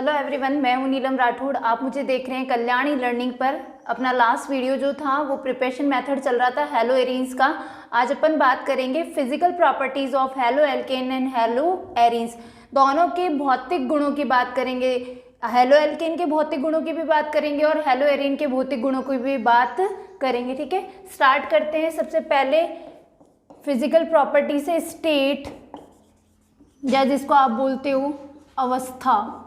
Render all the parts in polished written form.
Hello everyone, मैं हूं नीलम राठौड़। आप मुझे देख रहे हैं कल्याणी लर्निंग पर। अपना लास्ट वीडियो जो था वो प्रिपरेशन मेथड चल रहा था हेलो एरीन्स का। आज अपन बात करेंगे physical properties of halo alkane and hello arenes. दोनों के भौतिक गुणों की बात करेंगे। हेलो एल्केन के भौतिक गुणों की भी बात करेंगे और हेलो एरीन के भौतिक गुणों की भी बात करेंगे। ठीक है, स्टार्ट करते हैं। सबसे पहले फिजिकल प्रॉपर्टी से स्टेट, या जिसको आप बोलते हो अवस्था।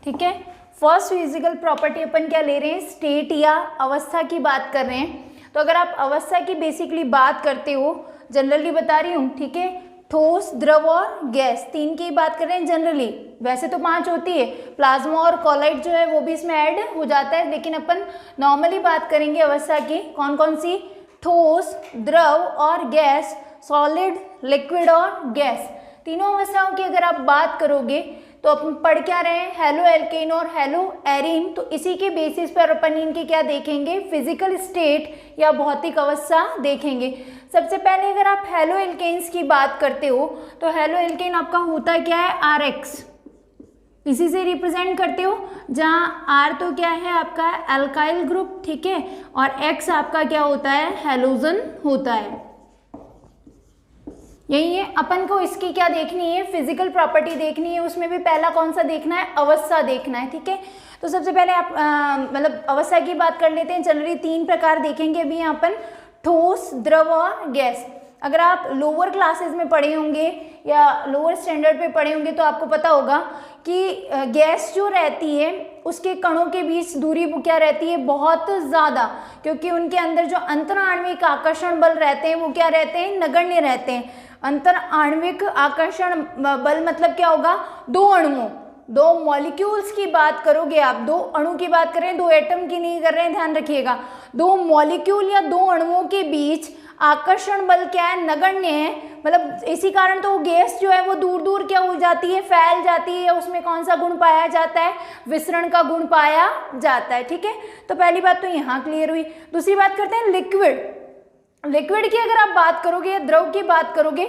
ठीक है, फर्स्ट फिजिकल प्रॉपर्टी अपन क्या ले रहे हैं, स्टेट या अवस्था की बात कर रहे हैं। तो अगर आप अवस्था की बेसिकली बात करते हो, जनरली बता रही हूँ, ठीक है, ठोस, द्रव और गैस, तीन की बात कर रहे हैं जनरली। वैसे तो 5 होती है, प्लाज्मा और कॉलाइड जो है वो भी इसमें ऐड हो जाता है, लेकिन अपन नॉर्मली बात करेंगे अवस्था की। कौन कौन सी? ठोस, द्रव और गैस, सॉलिड, लिक्विड और गैस। तीनों अवस्थाओं की अगर आप बात करोगे तो अपन पढ़ क्या रहे हैं, हेलो एल्केन और हेलो एरीन। तो इसी के बेसिस पर अपन इनके क्या देखेंगे, फिजिकल स्टेट या भौतिक अवस्था देखेंगे। सबसे पहले अगर आप हेलो एल्केन्स की बात करते हो तो हेलो एल्केन आपका होता क्या है, RX, इसी से रिप्रेजेंट करते हो, जहाँ R तो क्या है आपका एल्काइल ग्रुप, ठीक है, और X आपका क्या होता है, हैलोजन होता है। यही है, अपन को इसकी क्या देखनी है, फिजिकल प्रॉपर्टी देखनी है। उसमें भी पहला कौन सा देखना है, अवस्था देखना है। ठीक है, तो सबसे पहले आप मतलब अवस्था की बात कर लेते हैं। जनरली 3 प्रकार देखेंगे अभी यहाँ अपन, ठोस, द्रव और गैस। अगर आप लोअर क्लासेस में पढ़े होंगे या लोअर स्टैंडर्ड पे पढ़े होंगे तो आपको पता होगा कि गैस जो रहती है उसके कणों के बीच दूरी क्या रहती है, बहुत ज़्यादा, क्योंकि उनके अंदर जो अंतर आणविक आकर्षण बल रहते हैं वो क्या रहते हैं, नगण्य रहते हैं। अंतर आणविक आकर्षण बल मतलब क्या होगा, 2 अणुओं, 2 मॉलिक्यूल्स की बात करोगे आप, 2 अणु की बात करें, 2 एटम की नहीं कर रहे हैं, ध्यान रखिएगा। 2 मॉलिक्यूल या 2 अणुओं के बीच आकर्षण बल क्या है, नगण्य है। मतलब इसी कारण तो गैस जो है वो दूर दूर क्या हो जाती है, फैल जाती है। उसमें कौन सा गुण पाया जाता है, विसरण का गुण पाया जाता है। ठीक है, तो पहली बात तो यहाँ क्लियर हुई। दूसरी बात करते हैं लिक्विड। लिक्विड की अगर आप बात करोगे या द्रव की बात करोगे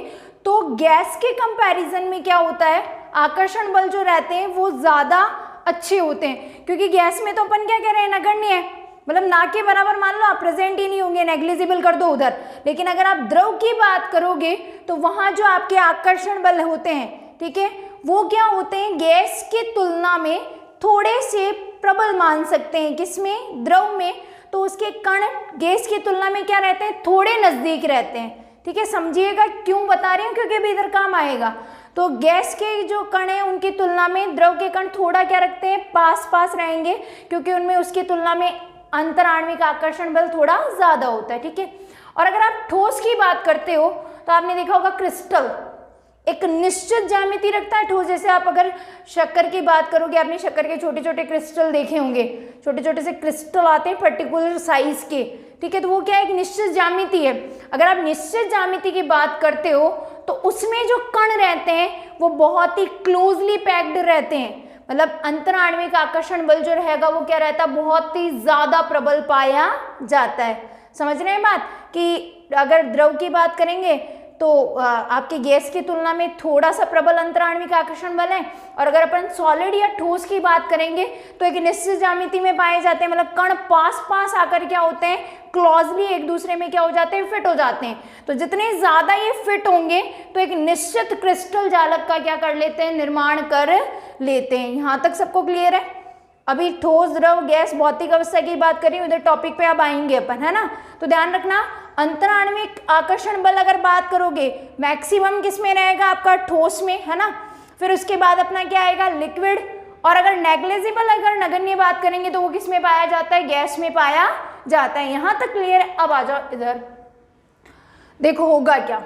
तो गैस के कंपैरिजन में क्या होता है, आकर्षण बल जो रहते हैं वो ज्यादा अच्छे होते हैं, क्योंकि गैस में तो अपन क्या कह रहे हैं, नगण्य है, मतलब ना के बराबर मान लो आप प्रेजेंट ही नहीं होंगे, नेग्लिजिबल कर दो उधर। लेकिन अगर आप द्रव की बात करोगे तो वहां जो आपके आकर्षण बल होते हैं, ठीक है, वो क्या होते हैं, गैस की तुलना में थोड़े से प्रबल मान सकते हैं। किसमें, द्रव में। तो उसके कण गैस की तुलना में क्या रहते हैं, थोड़े नजदीक रहते हैं। ठीक है, समझिएगा क्यों बता रही हूँ, क्योंकि अभी इधर काम आएगा। तो गैस के जो कण है उनकी तुलना में द्रव के कण थोड़ा क्या रखते हैं, पास पास रहेंगे, क्योंकि उनमें उसकी तुलना में अंतर आणविक आकर्षण बल थोड़ा ज्यादा होता है। ठीक है, और अगर आप ठोस की बात करते हो तो आपने देखा होगा क्रिस्टल एक निश्चित ज्यामिति रखता है ठोस। जैसे आप अगर शक्कर की बात करोगे, आपने शक्कर के छोटे छोटे क्रिस्टल देखे होंगे, छोटे छोटे से क्रिस्टल आते हैं पर्टिकुलर साइज के। ठीक है, तो वो क्या एक निश्चित ज्यामिति है। अगर आप निश्चित ज्यामिति की बात करते हो तो उसमें जो कण रहते हैं वो बहुत ही क्लोजली पैक्ड रहते हैं। मतलब अंतर आणविक आकर्षण बल जो रहेगा वो क्या रहता है, बहुत ही ज्यादा प्रबल पाया जाता है। समझ रहे हैं बात, कि अगर द्रव की बात करेंगे तो आपके गैस की तुलना में थोड़ा सा प्रबल अंतर आणविक आकर्षण बल है। और अगर अपन सॉलिड या ठोस की बात करेंगे तो एक निश्चित ज्यामिति में पाए जाते हैं, मतलब कण पास पास आकर क्या होते हैं, क्लोजली एक दूसरे में क्या हो जाते हैं, फिट हो जाते हैं। तो जितने ज्यादा ये फिट होंगे तो एक निश्चित क्रिस्टल जालक का क्या कर लेते हैं, निर्माण कर लेते हैं। यहाँ तक सबको क्लियर है। अभी ठोस, द्रव, गैस, भौतिक अवस्था की बात करें, उधर टॉपिक पे अब आएंगे अपन, है ना। तो ध्यान रखना, अंतर आणविक आकर्षण बल अगर बात करोगे मैक्सिमम किस में रहेगा, आपका ठोस में, है ना। फिर उसके बाद अपना क्या आएगा, लिक्विड। और अगर नेग्लिजिबल, अगर नगण्य बात करेंगे तो वो किस में पाया जाता है, गैस में पाया जाता है। यहां तक क्लियर है। अब आ जाओ इधर, देखो होगा क्या,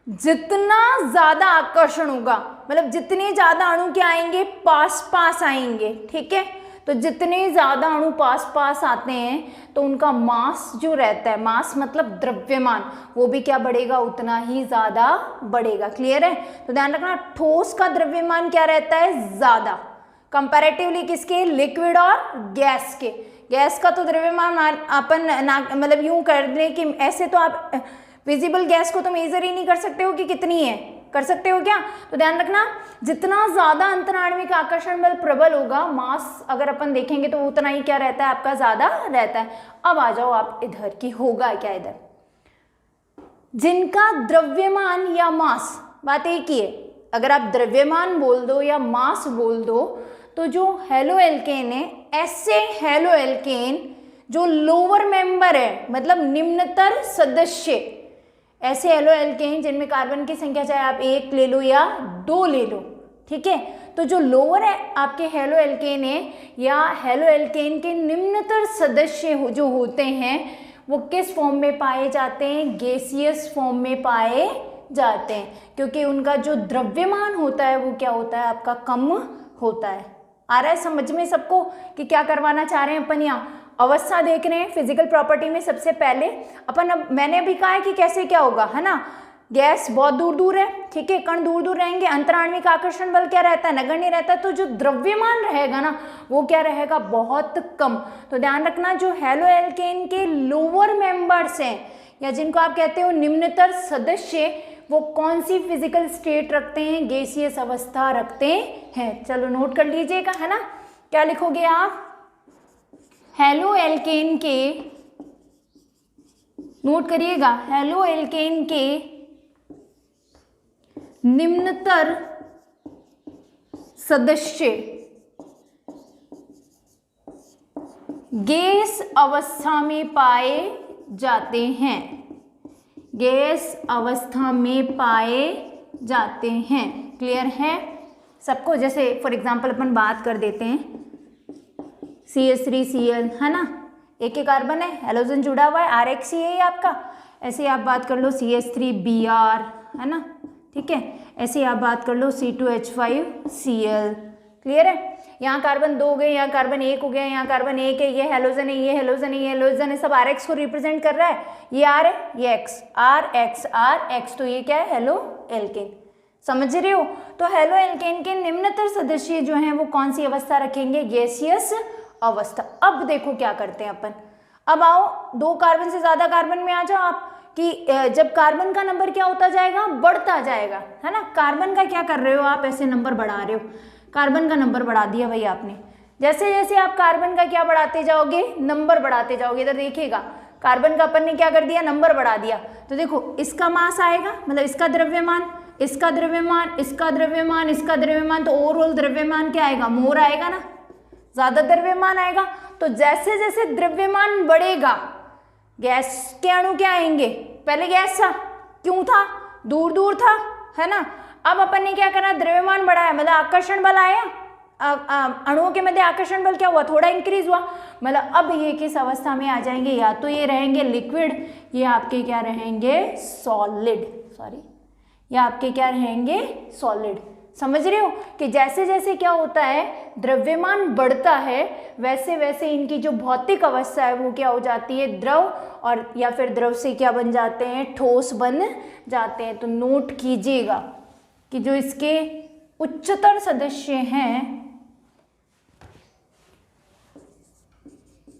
जितना ज्यादा आकर्षण होगा, मतलब जितने ज्यादा अणु क्या आएंगे, पास पास आएंगे। ठीक है, तो जितने ज्यादा अणु पास पास आते हैं तो उनका मास जो रहता है, मास मतलब द्रव्यमान, वो भी क्या बढ़ेगा, उतना ही ज्यादा बढ़ेगा। क्लियर है। तो ध्यान रखना, ठोस का द्रव्यमान क्या रहता है, ज्यादा, कंपैरेटिवली किसके, लिक्विड और गैस के। गैस का तो द्रव्यमान अपन मतलब यूं कर दें कि ऐसे तो आप विजिबल गैस को तो मेजर ही नहीं कर सकते हो कि कितनी है, कर सकते हो क्या? तो ध्यान रखना, जितना ज्यादा अंतराण्विक आकर्षण बल प्रबल होगा, मास अगर अपन देखेंगे तो उतना ही क्या रहता है आपका, ज्यादा रहता है। अब आ जाओ आप इधर की, होगा क्या इधर, जिनका द्रव्यमान या मास, बात एक ही है, अगर आप द्रव्यमान बोल दो या मास बोल दो, तो जो हेलो एल्केन है, ऐसे हेलो एल्केन जो लोअर मेंबर है, मतलब निम्नतर सदस्य, ऐसे हेलो एल्केन जिनमें कार्बन की संख्या चाहे आप 1 ले लो या 2 ले लो, ठीक है, तो जो लोअर है आपके हेलो एल्केन है या हेलो एल्केन के निम्नतर सदस्य जो होते हैं वो किस फॉर्म में पाए जाते हैं, गैसियस फॉर्म में पाए जाते हैं, क्योंकि उनका जो द्रव्यमान होता है वो क्या होता है आपका, कम होता है। आ रहा है समझ में सबको कि क्या करवाना चाह रहे हैं अपन? यहाँ अवस्था देख रहे हैं फिजिकल प्रॉपर्टी में। सबसे पहले अपन, अब मैंने अभी कहा है कि कैसे क्या होगा, है ना, गैस बहुत दूर दूर है, ठीक है, कण दूर दूर रहेंगे, अंतराण्विक आकर्षण बल क्या रहता है, नगण्य रहता है, तो जो द्रव्यमान रहेगा ना वो क्या रहेगा, बहुत कम। तो ध्यान रखना, जो हेलो एल्केन के लोअर मेंबर्स हैं या जिनको आप कहते हो निम्नतर सदस्य, वो कौन सी फिजिकल स्टेट रखते हैं, गैसियस अवस्था रखते हैं। चलो नोट कर लीजिएगा, है ना, क्या लिखोगे आप, हेलो एल्केन के, नोट करिएगा, हेलो एल्केन के निम्नतर सदस्य गैस अवस्था में पाए जाते हैं, गैस अवस्था में पाए जाते हैं। क्लियर है सबको? जैसे फॉर एग्जांपल अपन बात कर देते हैं CH3Cl, है ना, एक ही कार्बन है, हेलोजन जुड़ा हुआ है, RX है आपका। ऐसे आप बात कर लो CH3Br, है ना, ठीक है, ऐसे आप बात कर लो C2H5Cl। क्लियर है? यहाँ कार्बन 2 हो गए, यहाँ कार्बन 1 हो गया, यहाँ कार्बन 1 है, ये हेलोजन है, ये हेलोजन है, ये हेलोजन है, सब RX को रिप्रेजेंट कर रहा है, ये R है, ये X, RX, तो ये क्या है, हेलो एल्केन। समझ रहे हो? तो हेलो एल्केन के निम्नतर सदस्य जो हैं वो कौन सी अवस्था रखेंगे, गैसियस अवस्था। अब देखो क्या करते हैं अपन, अब आओ 2 कार्बन से ज्यादा कार्बन में आ जाओ आप, कि जब कार्बन का नंबर क्या होता जाएगा, बढ़ता जाएगा, है ना। कार्बन का क्या कर रहे हो आप, ऐसे नंबर बढ़ा रहे हो, कार्बन का नंबर बढ़ा दिया भाई आपने। जैसे जैसे आप कार्बन का क्या बढ़ाते जाओगे, नंबर बढ़ाते जाओगे, इधर देखिएगा, कार्बन का अपन ने क्या कर दिया, नंबर बढ़ा दिया। तो देखो इसका मास आएगा, मतलब इसका द्रव्यमान, इसका द्रव्यमान, इसका द्रव्यमान, इसका द्रव्यमान, तो ओवरऑल द्रव्यमान क्या आएगा, मोर आएगा ना, ज्यादा द्रव्यमान आएगा। तो जैसे जैसे द्रव्यमान बढ़ेगा, गैस के अणु क्या आएंगे, पहले गैस था, क्यों था, दूर दूर था, है ना। अब अपन ने क्या करना, द्रव्यमान बढ़ाया, मतलब आकर्षण बल आया, अणुओं के मध्य आकर्षण बल क्या हुआ, थोड़ा इंक्रीज हुआ, मतलब अब ये किस अवस्था में आ जाएंगे, या तो ये रहेंगे लिक्विड, ये आपके क्या रहेंगे, सॉलिड, ये आपके क्या रहेंगे, सॉलिड। समझ रहे हो कि जैसे जैसे क्या होता है, द्रव्यमान बढ़ता है, वैसे वैसे इनकी जो भौतिक अवस्था है वो क्या हो जाती है, द्रव, और या फिर द्रव से क्या बन जाते हैं, ठोस बन जाते हैं। तो नोट कीजिएगा कि जो इसके उच्चतर सदस्य हैं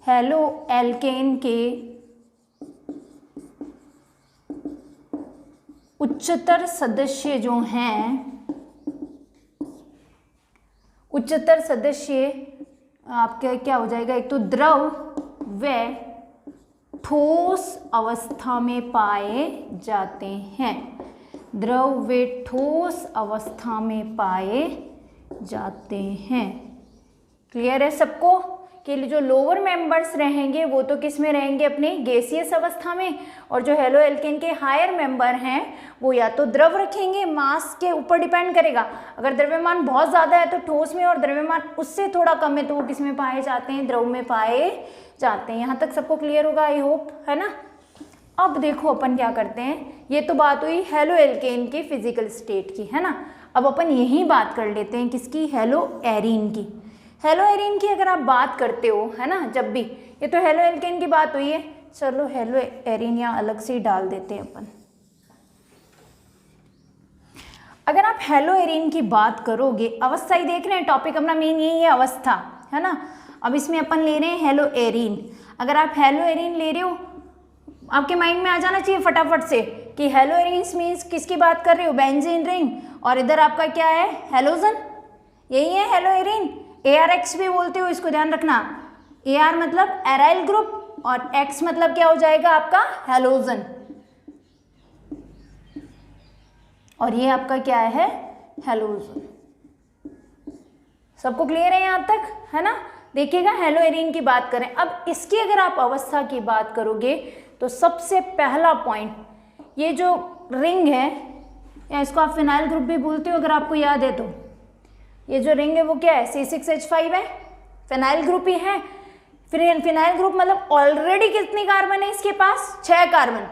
हेलो एल्केन के उच्चतर सदस्य जो हैं, उच्चतर सदस्य आपके क्या हो जाएगा, एक तो द्रव व ठोस अवस्था में पाए जाते हैं, द्रव व ठोस अवस्था में पाए जाते हैं। क्लियर है सबको कि जो लोअर मेंबर्स रहेंगे वो तो किस में रहेंगे, अपने गैसियस अवस्था में, और जो हेलो एल्केन के हायर मेंबर हैं वो या तो द्रव रखेंगे, मास के ऊपर डिपेंड करेगा, अगर द्रव्यमान बहुत ज़्यादा है तो ठोस में, और द्रव्यमान उससे थोड़ा कम है तो वो किस में पाए जाते हैं, द्रव में पाए जाते हैं। यहाँ तक सबको क्लियर होगा आई होप, है ना। अब देखो अपन क्या करते हैं, ये तो बात हुई हेलो एल्केन के फिजिकल स्टेट की, है ना। अब अपन यही बात कर लेते हैं किसकी, हेलो एरीन की। हेलो एरीन की अगर आप बात करते हो, है ना, जब भी, ये तो हेलो एल्केन की बात हुई है, चलो हेलो एरीन यहाँ अलग से ही डाल देते हैं अपन। अगर आप हेलो एरीन की बात करोगे, अवस्था ही देख रहे हैं, टॉपिक अपना मेन यही है, अवस्था, है ना। अब इसमें अपन ले रहे हैं हेलो एरीन। अगर आप हेलो एरीन ले रहे हो, आपके माइंड में आ जाना चाहिए फटाफट से कि हेलो एरीन्स मीन्स किसकी बात कर रही हो, बेंजीन रिंग, और इधर आपका क्या है, हेलोजन, यही है हेलो एरीन। ARX भी बोलते हो, इसको ध्यान रखना। AR मतलब एराइल ग्रुप और X मतलब क्या हो जाएगा आपका, हेलोजन, और ये आपका क्या है, हेलोजन। सबको क्लियर है यहाँ तक, है ना। देखिएगा हेलो एरीन की बात करें, अब इसकी अगर आप अवस्था की बात करोगे तो सबसे पहला पॉइंट, ये जो रिंग है, या इसको आप फिनाइल ग्रुप भी बोलते हो अगर आपको याद है तो, ये जो रिंग है वो क्या है, C6H5 है, फिनाइल ग्रुप ही है। फिर फिनाइल ग्रुप मतलब ऑलरेडी कितनी कार्बन है इसके पास, 6 कार्बन,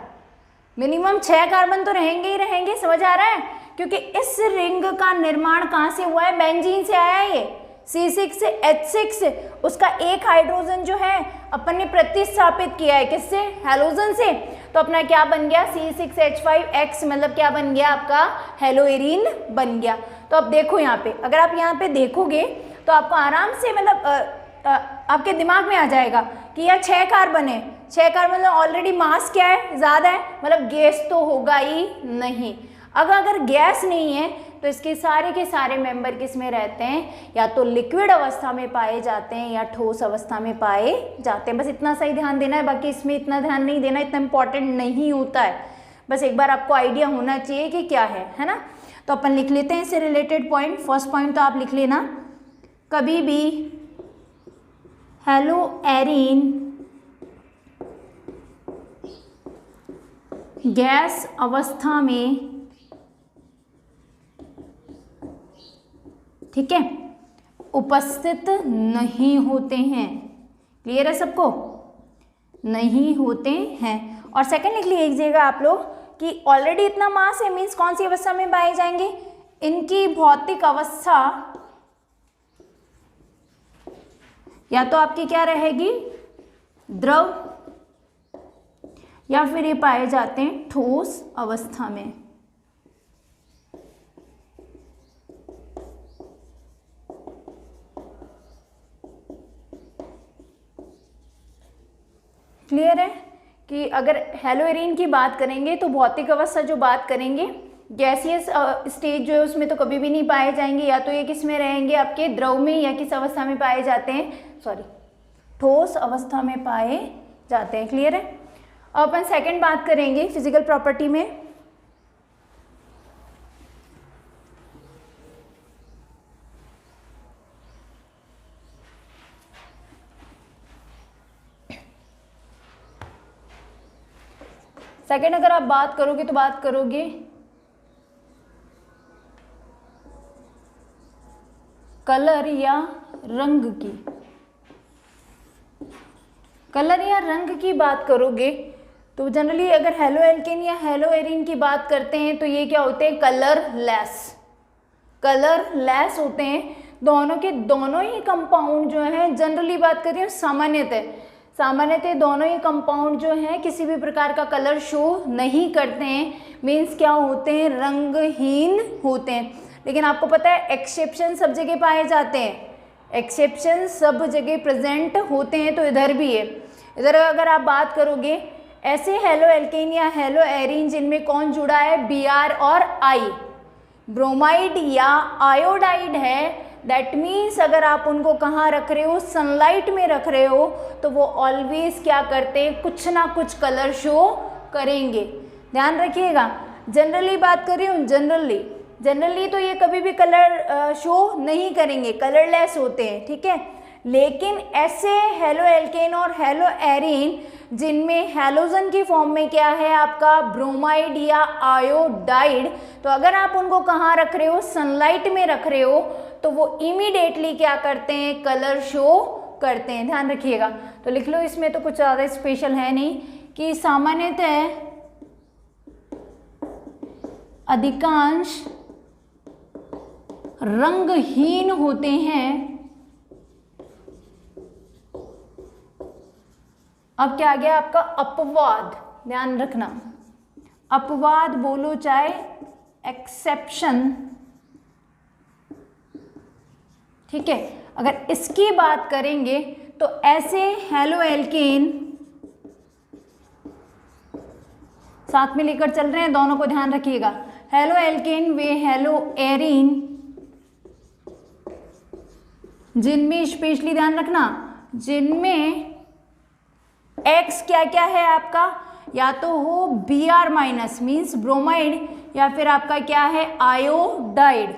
मिनिमम 6 कार्बन तो रहेंगे ही रहेंगे, समझ आ रहा है, क्योंकि इस रिंग का निर्माण कहाँ से हुआ है, बेंजीन से आया है, ये C6 से H6 से, उसका एक हाइड्रोजन जो है अपन ने प्रतिस्थापित किया है किससे, हेलोजन से, तो अपना क्या बन गया, C6H5X, मतलब क्या बन गया आपका, हेलो एरीन बन गया। तो अब देखो यहाँ पे, अगर आप यहाँ पे देखोगे तो आपको आराम से मतलब आपके दिमाग में आ जाएगा कि यार 6 कार्बन है, 6 कार्बन मतलब ऑलरेडी मास क्या है, ज़्यादा है, मतलब गैस तो होगा ही नहीं। अगर गैस नहीं है तो इसके सारे के सारे मेंबर किस में रहते हैं, या तो लिक्विड अवस्था में पाए जाते हैं या ठोस अवस्था में पाए जाते हैं। बस इतना सही ध्यान देना है, बाकी इसमें इतना ध्यान नहीं देना, इतना इंपॉर्टेंट नहीं होता है, बस एक बार आपको आइडिया होना चाहिए कि क्या है ना। तो अपन लिख लेते हैं इससे रिलेटेड पॉइंट। फर्स्ट पॉइंट तो आप लिख लेना, कभी भी हेलो एरीन गैस अवस्था में, ठीक है, उपस्थित नहीं होते हैं। क्लियर है सबको, नहीं होते हैं। और सेकंड लिख लीजिएगा आप लोग कि ऑलरेडी इतना मास है, मीन्स कौन सी अवस्था में पाए जाएंगे, इनकी भौतिक अवस्था या तो आपकी क्या रहेगी, द्रव, या फिर ये पाए जाते हैं ठोस अवस्था में। क्लियर है कि अगर हेलो एरीन की बात करेंगे तो भौतिक अवस्था जो बात करेंगे, गैसियस स्टेज जो है उसमें तो कभी भी नहीं पाए जाएंगे, या तो ये किस में रहेंगे आपके द्रव में, या किस अवस्था में पाए जाते हैं, ठोस अवस्था में पाए जाते हैं। क्लियर है। अब अपन सेकंड बात करेंगे फिजिकल प्रॉपर्टी में। सेकंड अगर आप बात करोगे तो बात करोगे कलर या रंग की। कलर या रंग की बात करोगे तो जनरली अगर हेलो एल्केन या हेलो एरीन की बात करते हैं तो ये क्या होते हैं, कलरलेस होते हैं। दोनों के दोनों ही कंपाउंड जो हैं, जनरली बात कर रही हूँ सामान्यतः दोनों ही कंपाउंड जो हैं किसी भी प्रकार का कलर शो नहीं करते हैं, मीन्स क्या होते हैं, रंगहीन होते हैं। लेकिन आपको पता है एक्सेप्शन सब जगह पाए जाते हैं, एक्सेप्शन सब जगह प्रेजेंट होते हैं, तो इधर भी है। इधर अगर आप बात करोगे ऐसे हेलो एल्केन या हेलो एरीन जिनमें कौन जुड़ा है, Br और I, ब्रोमाइड या आयोडाइड है, दैट मीन्स अगर आप उनको कहाँ रख रहे हो, सनलाइट में रख रहे हो, तो वो ऑलवेज क्या करते हैं, कुछ ना कुछ कलर शो करेंगे। ध्यान रखिएगा, जनरली बात कर रही हूँ, जनरली तो ये कभी भी कलर शो नहीं करेंगे, कलरलेस होते हैं, ठीक है। लेकिन ऐसे हेलो एल्केन और हेलो एरीन जिनमें हेलोजन की फॉर्म में क्या है आपका, ब्रोमाइड या आयोडाइड, तो अगर आप उनको कहाँ रख रहे हो, सनलाइट में रख रहे हो, तो वो इमीडिएटली क्या करते हैं, कलर शो करते हैं। ध्यान रखिएगा, तो लिख लो, इसमें तो कुछ ज़्यादा स्पेशल है नहीं कि सामान्यतः अधिकांश रंगहीन होते हैं। अब क्या आ गया आपका अपवाद, ध्यान रखना, अपवाद बोलो चाहे एक्सेप्शन, ठीक है। अगर इसकी बात करेंगे तो ऐसे हेलो एल्केन साथ में लेकर चल रहे हैं, दोनों को ध्यान रखिएगा। हेलो एल्केन वे हेलो एरीन, जिनमें स्पेशली ध्यान रखना, जिनमें X क्या क्या है आपका, या तो हो Br माइनस मीन्स ब्रोमाइड, या फिर आपका क्या है आयोडाइड।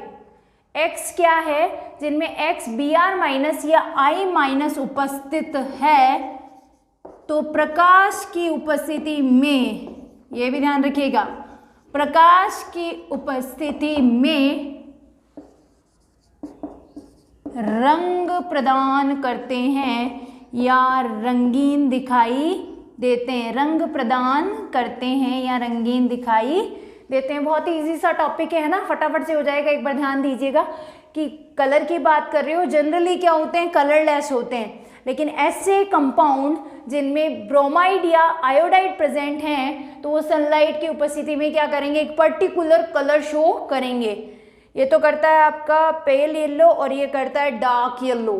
X क्या है, जिनमें X Br माइनस या I माइनस उपस्थित है, तो प्रकाश की उपस्थिति में, ये भी ध्यान रखिएगा, प्रकाश की उपस्थिति में रंग प्रदान करते हैं या रंगीन दिखाई देते हैं, रंग प्रदान करते हैं या रंगीन दिखाई देते हैं। बहुत ही इजी सा टॉपिक है ना, फटाफट से हो जाएगा। एक बार ध्यान दीजिएगा कि कलर की बात कर रहे हो, जनरली क्या होते हैं, कलरलेस होते हैं, लेकिन ऐसे कंपाउंड जिनमें ब्रोमाइड या आयोडाइड प्रेजेंट हैं तो वो सनलाइट की उपस्थिति में क्या करेंगे, एक पर्टिकुलर कलर शो करेंगे। ये तो करता है आपका पेल येलो और ये करता है डार्क येलो,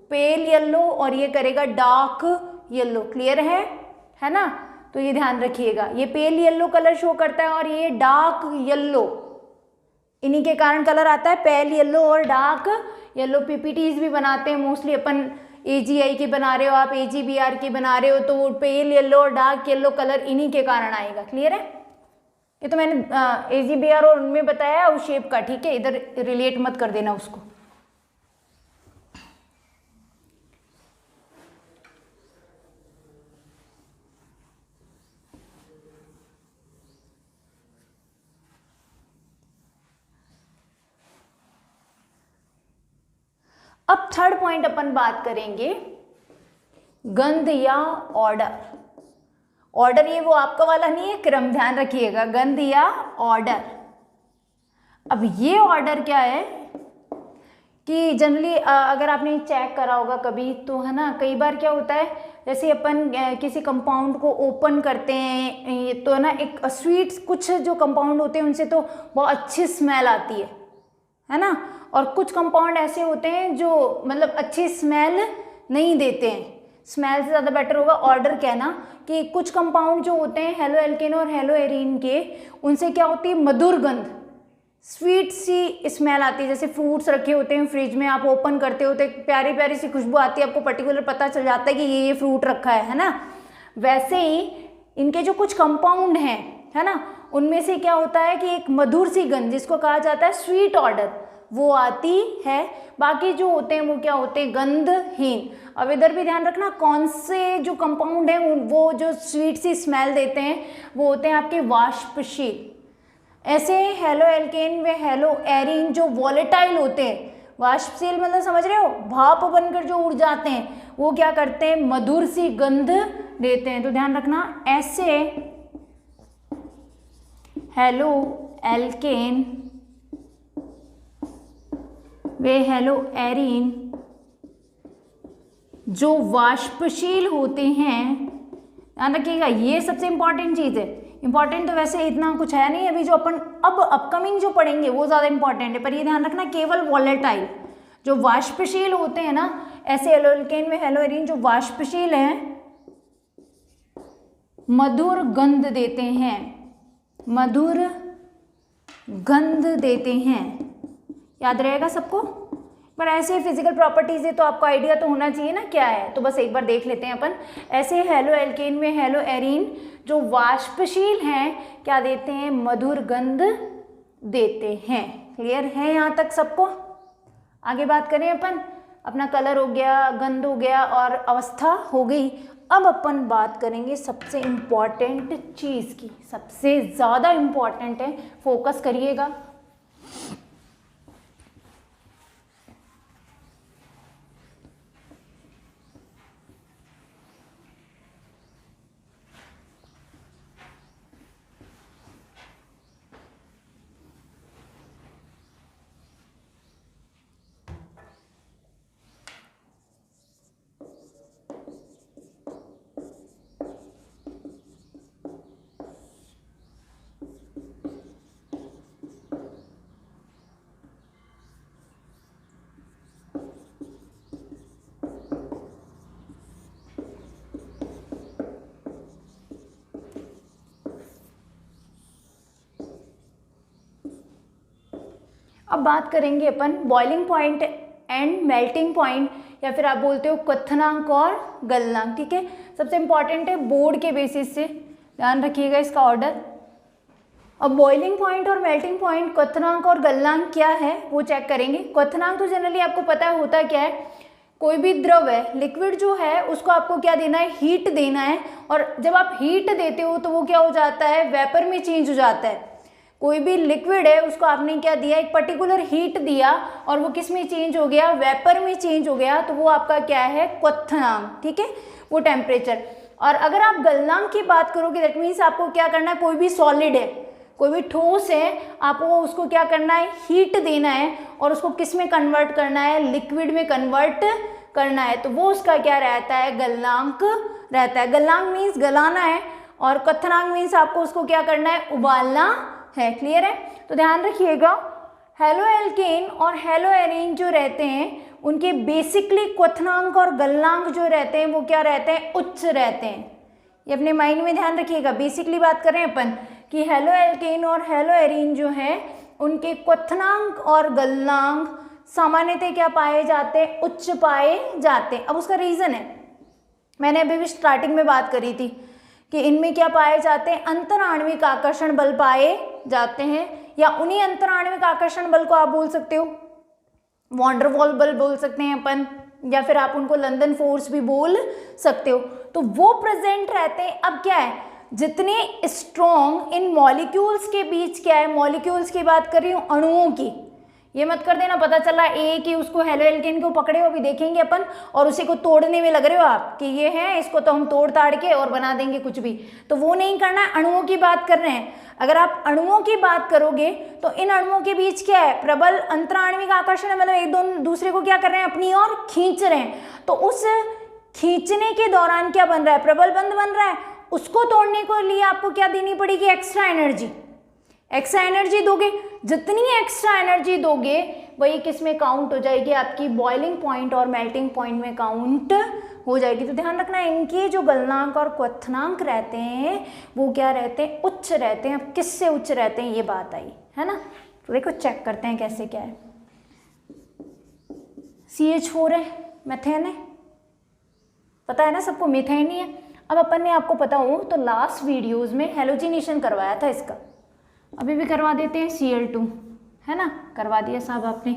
पेल येलो और ये करेगा डार्क येलो। क्लियर है ना? तो ये ध्यान रखिएगा, ये पेल येलो कलर शो करता है और ये डार्क येलो, इन्हीं के कारण कलर आता है पेल येलो और डार्क येलो। पीपीटीज भी बनाते हैं मोस्टली अपन, AGI की बना रहे हो आप, AGBR की बना रहे हो, तो वो पेल येलो और डार्क येलो कलर इन्हीं के कारण आएगा। क्लियर है? ये तो मैंने AGBR और उनमें बताया उस शेप का, ठीक है, इधर रिलेट मत कर देना उसको। अब थर्ड पॉइंट अपन बात करेंगे गंध या ऑर्डर। ऑर्डर ये वो आपका वाला नहीं है क्रम, ध्यान रखिएगा, गंध या ऑर्डर। अब ये ऑर्डर क्या है कि जनरली अगर आपने चेक करा होगा कभी तो है ना, कई बार क्या होता है, जैसे अपन किसी कंपाउंड को ओपन करते हैं तो है ना, एक स्वीट कुछ जो कंपाउंड होते हैं उनसे तो बहुत अच्छी स्मेल आती है ना, और कुछ कंपाउंड ऐसे होते हैं जो मतलब अच्छी स्मेल नहीं देते हैं। स्मेल से ज़्यादा बेटर होगा ऑर्डर कहना कि कुछ कंपाउंड जो होते हैं हेलो एल्केन और हेलो एरीन के, उनसे क्या होती है मधुर गंध, स्वीट सी स्मेल आती है। जैसे फ्रूट्स रखे होते हैं फ्रिज में, आप ओपन करते हो तो एक प्यारी प्यारी सी खुशबू आती है, आपको पर्टिकुलर पता चल जाता है कि ये फ्रूट रखा है ना। वैसे ही इनके जो कुछ कंपाउंड हैं है ना, उनमें से क्या होता है कि एक मधुर सी गंध जिसको कहा जाता है स्वीट ऑर्डर, वो आती है। बाकी जो होते हैं वो क्या होते हैं, गंधहीन। अब इधर भी ध्यान रखना, कौन से जो कंपाउंड हैं वो जो स्वीट सी स्मेल देते हैं वो होते हैं आपके वाष्पशील। ऐसे हेलो एल्केन व हेलो एरीन जो वॉलेटाइल होते हैं, वाष्पशील मतलब समझ रहे हो, भाप बनकर जो उड़ जाते हैं, वो क्या करते हैं, मधुर सी गंध देते हैं। तो ध्यान रखना, ऐसे हेलो एल्केन वे हेलो एरीन जो वाष्पशील होते हैं, ध्यान रखिएगा, ये सबसे इंपॉर्टेंट चीज है। इंपॉर्टेंट तो वैसे इतना कुछ है नहीं, अभी जो अपन अब अपकमिंग जो पढ़ेंगे वो ज्यादा इंपॉर्टेंट है, पर ये ध्यान रखना केवल वॉलेटाइल जो वाष्पशील होते हैं ना, ऐसे हेलो एल्केन में हेलो एरीन जो वाष्पशील हैं मधुर गंध देते हैं, मधुर गंध देते हैं। याद रहेगा सबको? पर ऐसे फिजिकल प्रॉपर्टीज है तो आपको आइडिया तो होना चाहिए ना क्या है, तो बस एक बार देख लेते हैं अपन। ऐसे हेलो एल्केन में हेलो एरीन जो वाष्पशील हैं क्या देते हैं, मधुर गंध देते हैं। क्लियर है यहाँ तक सबको? आगे बात करें अपन, अपना कलर हो गया, गंध हो गया और अवस्था हो गई। अब अपन बात करेंगे सबसे इम्पॉर्टेंट चीज की, सबसे ज्यादा इम्पॉर्टेंट है, फोकस करिएगा। अब बात करेंगे अपन boiling point and melting point, या फिर आप बोलते हो क्वथनांक और गलनांक, ठीक है। सबसे इंपॉर्टेंट है बोर्ड के बेसिस से, ध्यान रखिएगा इसका ऑर्डर। अब बॉइलिंग पॉइंट और मेल्टिंग पॉइंट, क्वथनांक और गलनांक क्या है वो चेक करेंगे। क्वथनांक तो जनरली आपको पता है होता क्या है, कोई भी द्रव है, लिक्विड जो है उसको आपको क्या देना है, हीट देना है, और जब आप हीट देते हो तो वो क्या हो जाता है, वेपर में चेंज हो जाता है। कोई भी लिक्विड है उसको आपने क्या दिया, एक पर्टिकुलर हीट दिया और वो किस में चेंज हो गया, वेपर में चेंज हो गया, तो वो आपका क्या है, क्वथनांक, ठीक है, वो टेम्परेचर। और अगर आप गलनांक की बात करोगे दैट मीन्स आपको क्या करना है, कोई भी सॉलिड है, कोई भी ठोस है, आपको उसको क्या करना है, हीट देना है और उसको किस में कन्वर्ट करना है, लिक्विड में कन्वर्ट करना है, तो वो उसका क्या रहता है, गलनांक रहता है। गलनांक मीन्स गलाना है और क्वथनांक मीन्स आपको उसको क्या करना है, उबालना है। क्लियर है? तो ध्यान रखिएगा, हेलो एल्केन और हेलो एरीन जो रहते हैं उनके बेसिकली क्वथनांक और गलनांक जो रहते हैं वो क्या रहते हैं, उच्च रहते हैं। ये अपने माइंड में ध्यान रखिएगा। बेसिकली बात कर रहे हैं अपन कि हेलो एल्केन और हेलो एरीन जो है उनके क्वथनांक और गलनांक सामान्यतः क्या पाए जाते हैं, उच्च पाए जाते हैं। अब उसका रीजन है, मैंने अभी भी स्टार्टिंग में बात करी थी कि इनमें क्या पाए जाते हैं, अंतराण्विक आकर्षण बल पाए जाते हैं, या उन्हीं अंतराण्विक आकर्षण बल को आप बोल सकते हो वॉन डर वॉल बल बोल सकते हैं अपन, या फिर आप उनको लंदन फोर्स भी बोल सकते हो। तो वो प्रेजेंट रहते हैं। अब क्या है, जितने स्ट्रॉन्ग इन मॉलिक्यूल्स के बीच क्या है, मॉलिक्यूल्स की बात कर रही हूँ, अणुओं की, ये मत कर देना पता चला एक ही उसको हेलो एल्केन को पकड़े हो, अभी देखेंगे अपन, और उसी को तोड़ने में लग रहे हो आप कि ये है, इसको तो हम तोड़ ताड़ के और बना देंगे कुछ भी, तो वो नहीं करना है। अणुओं की बात कर रहे हैं। अगर आप अणुओं की बात करोगे तो इन अणुओं के बीच क्या है, प्रबल अंतराण्विक आकर्षण है, मतलब एक दूसरे को क्या कर रहे हैं, अपनी ओर खींच रहे हैं। तो उस खींचने के दौरान क्या बन रहा है, प्रबल बंध बन रहा है। उसको तोड़ने के लिए आपको क्या देनी पड़ेगी, एक्स्ट्रा एनर्जी। एक्स्ट्रा एनर्जी दोगे, जितनी एक्स्ट्रा एनर्जी दोगे वही किस में काउंट हो जाएगी, आपकी बॉइलिंग पॉइंट और मेल्टिंग पॉइंट में काउंट हो जाएगी। तो ध्यान रखना इनके जो गलनांक और क्वथनांक रहते हैं वो क्या रहते हैं, उच्च रहते हैं। अब किससे उच्च रहते हैं ये बात आई है ना, तो देखो चेक करते हैं कैसे क्या है। CH4 है, मेथेन है, पता है ना सबको, मीथेन ही है। अब अपन ने आपको पता हो तो लास्ट वीडियोस में हेलोजिनेशन करवाया था इसका, अभी भी करवा देते हैं। Cl2 है ना, करवा दिया साहब आपने।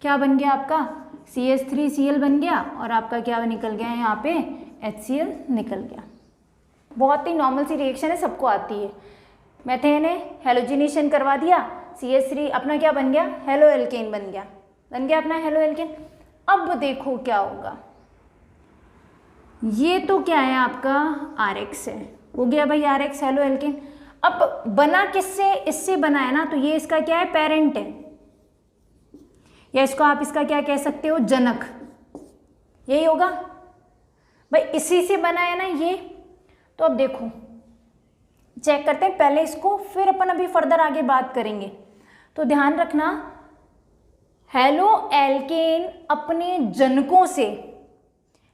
क्या बन गया आपका, CH3Cl बन गया, और आपका क्या निकल गया यहाँ पे, HCl निकल गया। बहुत ही नॉर्मल सी रिएक्शन है, सबको आती है। मेथेन है, हेलोजिनेशन करवा दिया, CH3 अपना क्या बन गया, हेलो एल्केन बन गया अपना हेलो एल्केन। अब देखो क्या होगा, ये तो क्या है आपका RX है, हो गया भाई RX हेलो एल्केन। अब बना किससे, इससे बना है ना, तो ये इसका क्या है, पेरेंट है, या इसको आप इसका क्या कह सकते हो, जनक, यही होगा भाई, इसी से बना है ना ये। तो अब देखो चेक करते हैं पहले इसको, फिर अपन अभी फर्दर आगे बात करेंगे। तो ध्यान रखना, हेलो एल्केन अपने जनकों से,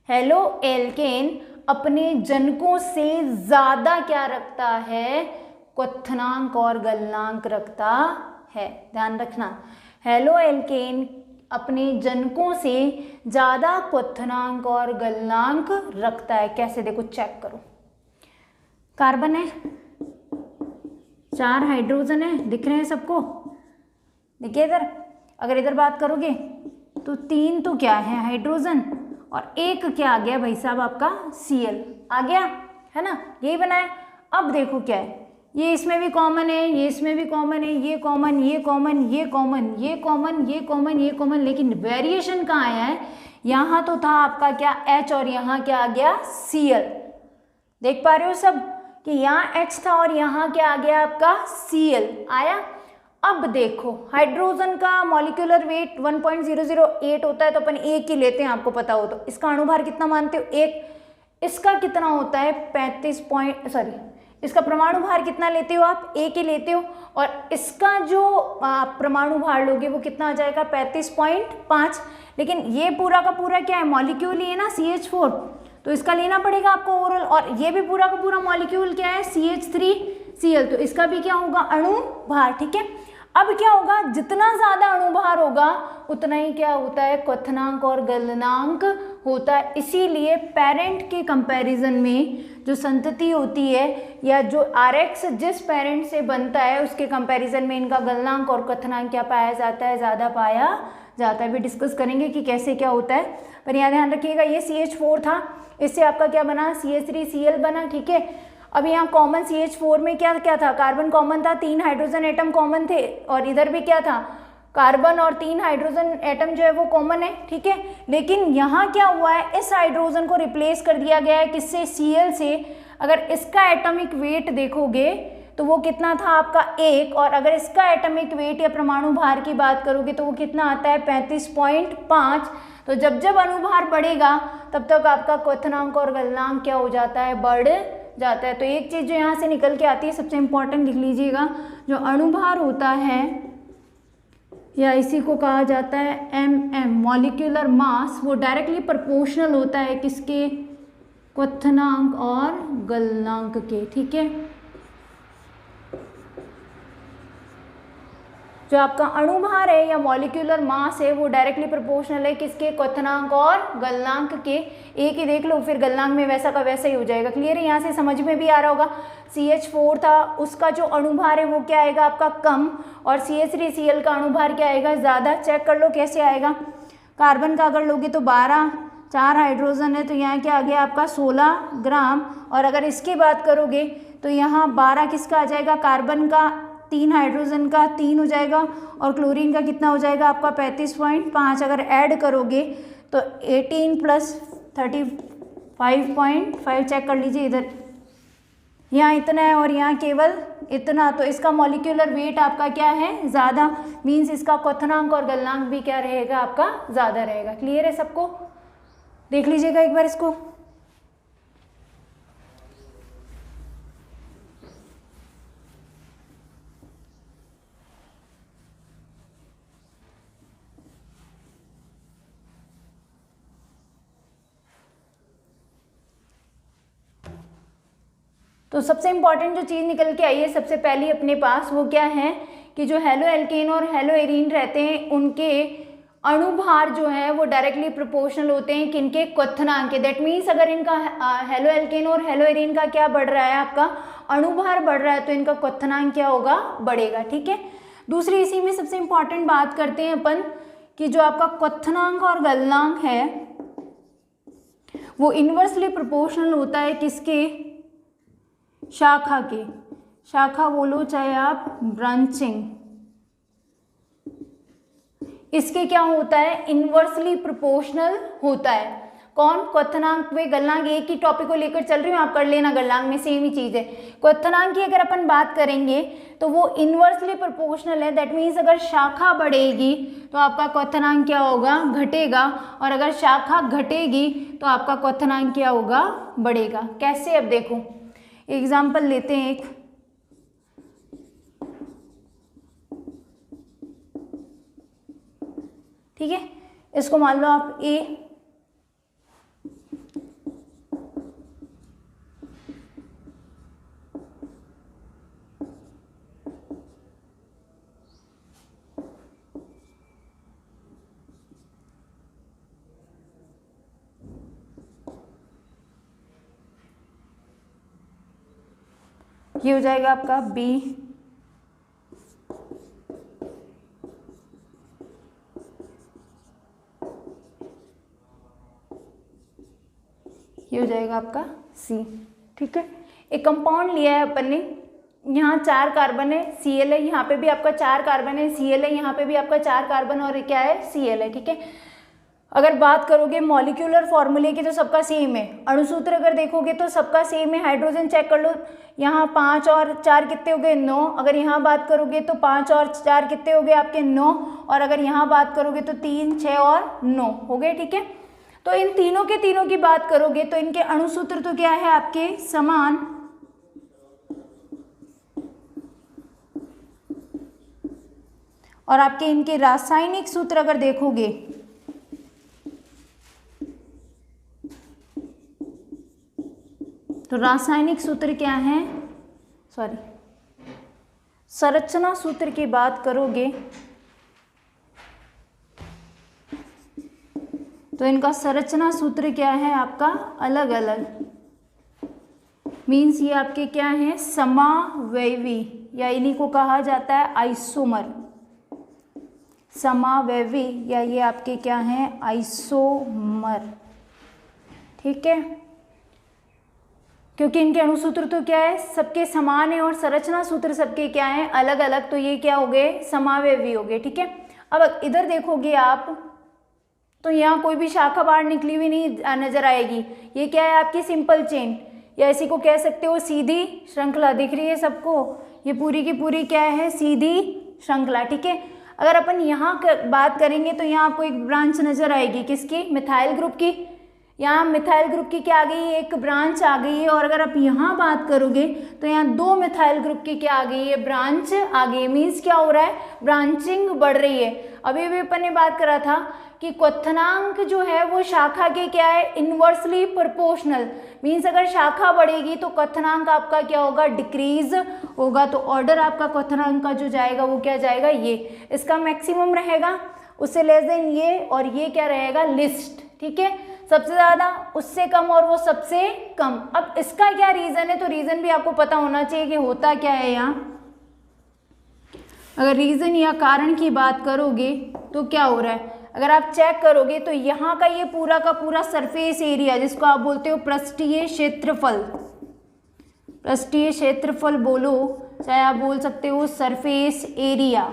हेलो एल्केन अपने जनकों से ज्यादा क्या रखता है, क्वथनांक और गलनांक रखता है। ध्यान रखना, हेलो एल्केन अपने जनकों से ज्यादा क्वथनांक और गलनांक रखता है। कैसे, देखो चेक करो, कार्बन है, 4 हाइड्रोजन है, दिख रहे हैं सबको, देखिए इधर, अगर इधर बात करोगे तो 3 तो क्या है हाइड्रोजन, और 1 क्या आ गया भाई साहब आपका Cl आ गया है ना, यही बनाया। अब देखो क्या है, ये इसमें भी कॉमन है, ये इसमें भी कॉमन है, ये कॉमन, ये कॉमन, ये कॉमन, ये कॉमन, ये कॉमन, ये कॉमन, लेकिन वेरिएशन कहाँ आया है, यहाँ तो था आपका क्या H और यहाँ क्या आ गया Cl। देख पा रहे हो सब कि यहाँ H था और यहाँ क्या आ गया आपका Cl आया। अब देखो हाइड्रोजन का मॉलिक्यूलर वेट 1.008 होता है, तो अपन 1 ही लेते हैं, आपको पता हो तो। इसका अणुभार कितना मानते हो, 1। इसका कितना होता है 35 इसका परमाणु भार कितना लेते हो आप, 1 ही लेते हो, और इसका जो परमाणु भार लोगे वो कितना आ जाएगा 35.5। लेकिन ये पूरा का पूरा क्या है, मॉलिक्यूल ही है ना CH4, तो इसका लेना पड़ेगा आपको ओवरऑल। और ये भी पूरा का पूरा मॉलिक्यूल क्या है CH3Cl, तो इसका भी क्या होगा अणु भार। ठीक है, अब क्या होगा, जितना ज़्यादा अणुभार होगा उतना ही क्या होता है, क्वथनांक और गलनांक होता है। इसीलिए पेरेंट के कंपैरिजन में जो संतति होती है या जो आरएक्स जिस पेरेंट से बनता है उसके कंपैरिजन में इनका गलनांक और क्वथनांक क्या पाया जाता है, ज़्यादा पाया जाता है। भी डिस्कस करेंगे कि कैसे क्या होता है, पर यहाँ ध्यान रखिएगा ये CH4 था, इससे आपका क्या बना, CH3Cl बना, ठीक है। अब यहाँ कॉमन CH4 में क्या क्या था, कार्बन कॉमन था, 3 हाइड्रोजन एटम कॉमन थे, और इधर भी क्या था, कार्बन और 3 हाइड्रोजन एटम जो है वो कॉमन है, ठीक है। लेकिन यहाँ क्या हुआ है, इस हाइड्रोजन को रिप्लेस कर दिया गया है किससे, Cl से। अगर इसका एटॉमिक वेट देखोगे तो वो कितना था आपका 1, और अगर इसका एटॉमिक वेट या परमाणु भार की बात करोगे तो वो कितना आता है 35.5। तो जब जब अणुभार बढ़ेगा तब तक आपका क्वथनांक और गलनांक क्या हो जाता है, बढ़ जाता है। तो एक चीज़ जो यहाँ से निकल के आती है, सबसे इम्पॉर्टेंट लिख लीजिएगा, जो अणुभार होता है या इसी को कहा जाता है MM मॉलिक्यूलर मास, वो डायरेक्टली प्रोपोर्शनल होता है किसके, क्वथनांक और गलनांक के, ठीक है। जो आपका अणुभार है या मॉलिक्यूलर मास है वो डायरेक्टली प्रोपोर्शनल है किसके, क्वथनांक और गलनांक के। एक ही देख लो, फिर गलनांक में वैसा का वैसा ही हो जाएगा। क्लियर है, यहाँ से समझ में भी आ रहा होगा। CH4 था, उसका जो अणुभार है वो क्या आएगा आपका कम, और CH3Cl का अणुभार क्या आएगा, ज़्यादा। चेक कर लो कैसे आएगा। कार्बन का अगर लोगे तो 12, 4 हाइड्रोजन है तो यहाँ क्या आ गया आपका 16 ग्राम, और अगर इसकी बात करोगे तो यहाँ 12 किसका आ जाएगा, कार्बन का, 3 हाइड्रोजन का 3 हो जाएगा, और क्लोरीन का कितना हो जाएगा आपका 35.5। अगर ऐड करोगे तो 18 + 35.5, चेक कर लीजिए इधर, यहाँ इतना है और यहाँ केवल इतना, तो इसका मॉलिक्यूलर वेट आपका क्या है, ज़्यादा, मीन्स इसका क्वथनांक और गलनांक भी क्या रहेगा आपका, ज़्यादा रहेगा। क्लियर है सबको, देख लीजिएगा एक बार इसको। तो सबसे इम्पॉर्टेंट जो चीज़ निकल के आई है सबसे पहली अपने पास, वो क्या है कि जो हेलो एल्केन और हेलो एरीन रहते हैं उनके अणुभार जो है वो डायरेक्टली प्रोपोर्शनल होते हैं किनके, क्वथनांक के। दैट मीन्स अगर इनका हेलो एल्केन और हेलो एरीन का क्या बढ़ रहा है, आपका अणुभार बढ़ रहा है, तो इनका क्वथनांक क्या होगा, बढ़ेगा, ठीक है। दूसरी इसी में सबसे इम्पॉर्टेंट बात करते हैं अपन कि जो आपका क्वथनांक और गलनांक है वो इन्वर्सली प्रोपोर्शनल होता है किसके, शाखा के। शाखा बोलो चाहे आप ब्रांचिंग, इसके क्या होता है, इन्वर्सली प्रोपोर्शनल होता है। कौन, क्वथनांक व गलनांक। एक ही टॉपिक को लेकर चल रही हूँ, आप कर लेना, गलनांक में सेम ही चीज़ है। क्वथनांक की अगर अपन बात करेंगे तो वो इन्वर्सली प्रोपोर्शनल है। दैट मीन्स अगर शाखा बढ़ेगी तो आपका क्वथनांक क्या होगा, घटेगा, और अगर शाखा घटेगी तो आपका क्वथनांक क्या होगा, बढ़ेगा। कैसे, अब देखो एग्जाम्पल लेते हैं एक, ठीक है। इसको मान लो आप A, ये हो जाएगा आपका B, ये हो जाएगा आपका C, ठीक है। एक कंपाउंड लिया है अपन ने, यहाँ 4 कार्बन है, Cl है, यहाँ पे भी आपका 4 कार्बन है, Cl है, यहाँ पे भी आपका 4 कार्बन और क्या है, Cl है, ठीक है। अगर बात करोगे मॉलिक्यूलर फॉर्मूले की तो सबका सेम है। अणुसूत्र अगर देखोगे तो सबका सेम है। हाइड्रोजन चेक कर लो, यहाँ 5 और 4 कितने हो गए, 9। अगर यहाँ बात करोगे तो 5 और 4 कितने हो गए आपके, 9। और अगर यहाँ बात करोगे तो 3, 6 और 9 हो गए, ठीक है। तो इन तीनों के तीनों की बात करोगे तो इनके अणुसूत्र तो क्या है आपके, समान। और आपके इनके रासायनिक सूत्र अगर देखोगे तो रासायनिक सूत्र क्या है, संरचना सूत्र की बात करोगे तो इनका संरचना सूत्र क्या है आपका अलग अलग, मीन्स ये आपके क्या हैं समावयवी, या इन्हीं को कहा जाता है आइसोमर, समावयवी, या ये आपके क्या हैं आइसोमर। ठीक है, क्योंकि इनके अणुसूत्र तो क्या है सबके समान है और संरचना सूत्र सबके क्या हैं अलग अलग, तो ये क्या हो गए समावयवी हो गए। ठीक है, अब इधर देखोगे आप तो यहाँ कोई भी शाखा बाहर निकली हुई नहीं नजर आएगी। ये क्या है आपकी सिंपल चेन, या इसी को कह सकते हो सीधी श्रृंखला। दिख रही है सबको, ये पूरी की पूरी क्या है सीधी श्रृंखला। ठीक है, अगर अपन यहाँ बात करेंगे तो यहाँ आपको एक ब्रांच नजर आएगी किसकी, मिथाइल ग्रुप की। यहाँ मिथाइल ग्रुप की क्या आ गई है एक ब्रांच आ गई है, और अगर आप यहाँ बात करोगे तो यहाँ दो मिथाइल ग्रुप की क्या आ गई है ब्रांच आ गई है। मीन्स क्या हो रहा है ब्रांचिंग बढ़ रही है। अभी भी अपन ने बात करा था कि क्वथनांक जो है वो शाखा के क्या है इनवर्सली प्रोपोर्शनल, मीन्स अगर शाखा बढ़ेगी तो क्वथनांक आपका क्या होगा डिक्रीज होगा। तो ऑर्डर आपका क्वथनांक का जो जाएगा वो क्या जाएगा, ये इसका मैक्सिमम रहेगा, उससे लेस देन ये, और ये क्या रहेगा लिस्ट। ठीक है, सबसे ज़्यादा, उससे कम, और वो सबसे कम। अब इसका क्या रीज़न है, तो रीज़न भी आपको पता होना चाहिए कि होता क्या है यहाँ। अगर रीज़न या कारण की बात करोगे तो क्या हो रहा है, अगर आप चेक करोगे तो यहाँ का ये पूरा का पूरा सरफेस एरिया जिसको आप बोलते हो पृष्ठीय क्षेत्रफल, पृष्ठीय क्षेत्रफल बोलो चाहे आप बोल सकते हो सरफेस एरिया।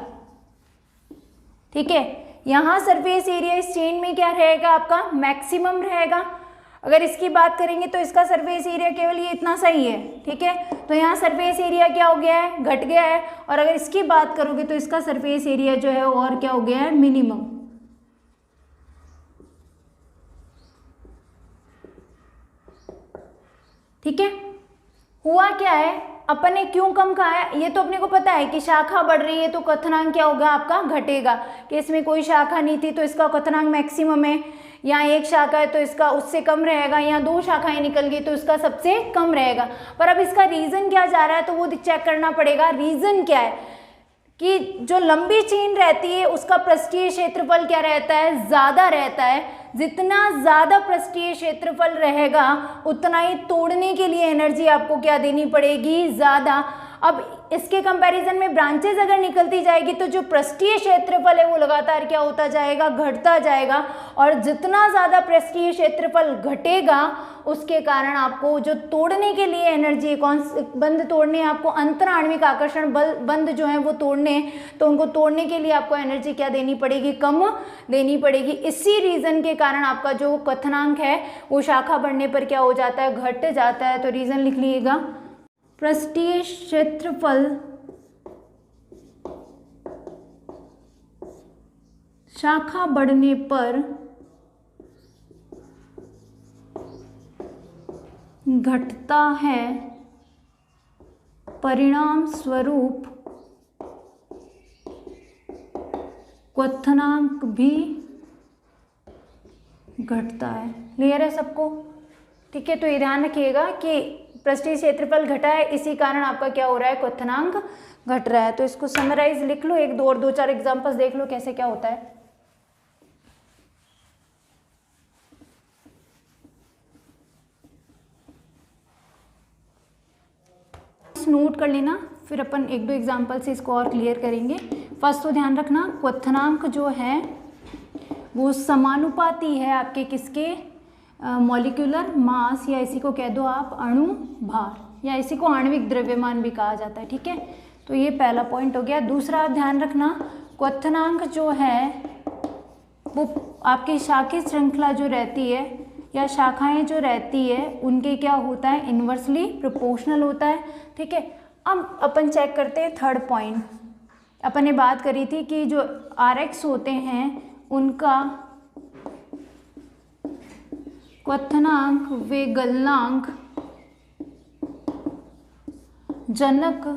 ठीक है, यहाँ सरफेस एरिया इस चेन में क्या रहेगा आपका मैक्सिमम रहेगा। अगर इसकी बात करेंगे तो इसका सरफेस एरिया केवल ये इतना सही है। ठीक है, तो यहाँ सरफेस एरिया क्या हो गया है घट गया है, और अगर इसकी बात करोगे तो इसका सरफेस एरिया जो है और क्या हो गया है मिनिमम। ठीक है, हुआ क्या है, अपन ने क्यों कम कहा है, ये तो अपने को पता है कि शाखा बढ़ रही है तो क्वथनांक क्या होगा आपका घटेगा, कि इसमें कोई शाखा नहीं थी तो इसका क्वथनांक मैक्सिमम है, यहाँ एक शाखा है तो इसका उससे कम रहेगा, यहाँ दो शाखाएं निकल गई तो इसका सबसे कम रहेगा। पर अब इसका रीजन क्या जा रहा है तो वो चेक करना पड़ेगा। रीजन क्या है कि जो लंबी चेन रहती है उसका पृष्ठीय क्षेत्रफल क्या रहता है ज़्यादा रहता है। जितना ज़्यादा पृष्ठीय क्षेत्रफल रहेगा उतना ही तोड़ने के लिए एनर्जी आपको क्या देनी पड़ेगी ज़्यादा। अब इसके कंपैरिजन में ब्रांचेस अगर निकलती जाएगी तो जो पृष्ठीय क्षेत्रफल है वो लगातार क्या होता जाएगा घटता जाएगा, और जितना ज़्यादा पृष्ठीय क्षेत्रफल घटेगा उसके कारण आपको जो तोड़ने के लिए एनर्जी बंध तोड़ने आपको अंतराण्विक आकर्षण बल बंध जो है वो तोड़ने, तो उनको तोड़ने के लिए आपको एनर्जी क्या देनी पड़ेगी कम देनी पड़ेगी। इसी रीज़न के कारण आपका जो क्वथनांक है वो शाखा बढ़ने पर क्या हो जाता है घट जाता है। तो रीज़न लिख लीजिएगा, पृष्ठीय क्षेत्रफल शाखा बढ़ने पर घटता है, परिणाम स्वरूप क्वथनांक भी घटता है। क्लियर है सबको? ठीक है, तो ये ध्यान रखिएगा कि पृष्ठीय क्षेत्रफल घटा है इसी कारण आपका क्या हो रहा है क्वथनांक घट रहा है। तो इसको समराइज लिख लो, एक दो और दो चार एग्जांपल्स देख लो कैसे क्या होता है। नोट कर लेना, फिर अपन एक दो एग्जांपल से इसको और क्लियर करेंगे। फर्स्ट तो ध्यान रखना क्वथनांक जो है वो समानुपाती है आपके किसके मॉलिक्यूलर मास, या इसी को कह दो आप अणु भार, या इसी को आणविक द्रव्यमान भी कहा जाता है। ठीक है, तो ये पहला पॉइंट हो गया। दूसरा ध्यान रखना क्वथनांक जो है वो आपकी शाखीय श्रृंखला जो रहती है या शाखाएं जो रहती है उनके क्या होता है इन्वर्सली प्रोपोर्शनल होता है। ठीक है, अब अपन चेक करते हैं थर्ड पॉइंट। अपन ने बात करी थी कि जो RX होते हैं उनका क्वथनांक व गलनांक जनक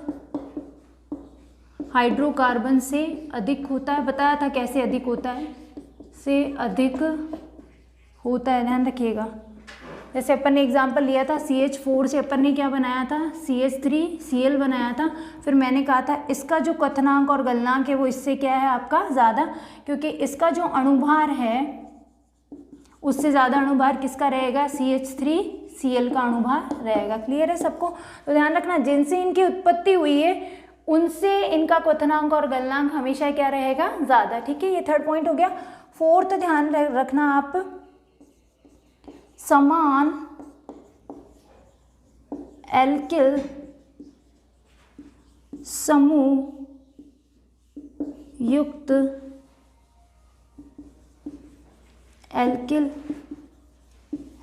हाइड्रोकार्बन से अधिक होता है। बताया था कैसे अधिक होता है, से अधिक होता है, ध्यान रखिएगा। जैसे अपन ने एग्जांपल लिया था CH4 से अपन ने क्या बनाया था, CH3Cl बनाया था। फिर मैंने कहा था इसका जो क्वथनांक और गलनांक है वो इससे क्या है आपका ज़्यादा, क्योंकि इसका जो अणुभार है उससे ज़्यादा अणुभार किसका रहेगा, CH3Cl का अणुभार रहेगा। क्लियर है सबको? तो ध्यान रखना जिनसे इनकी उत्पत्ति हुई है उनसे इनका क्वथनांक और गलनांक हमेशा क्या रहेगा, ज़्यादा। ठीक है, ये थर्ड पॉइंट हो गया। फोर्थ ध्यान रखना आप, समान एल्किल समूह युक्त एल्किल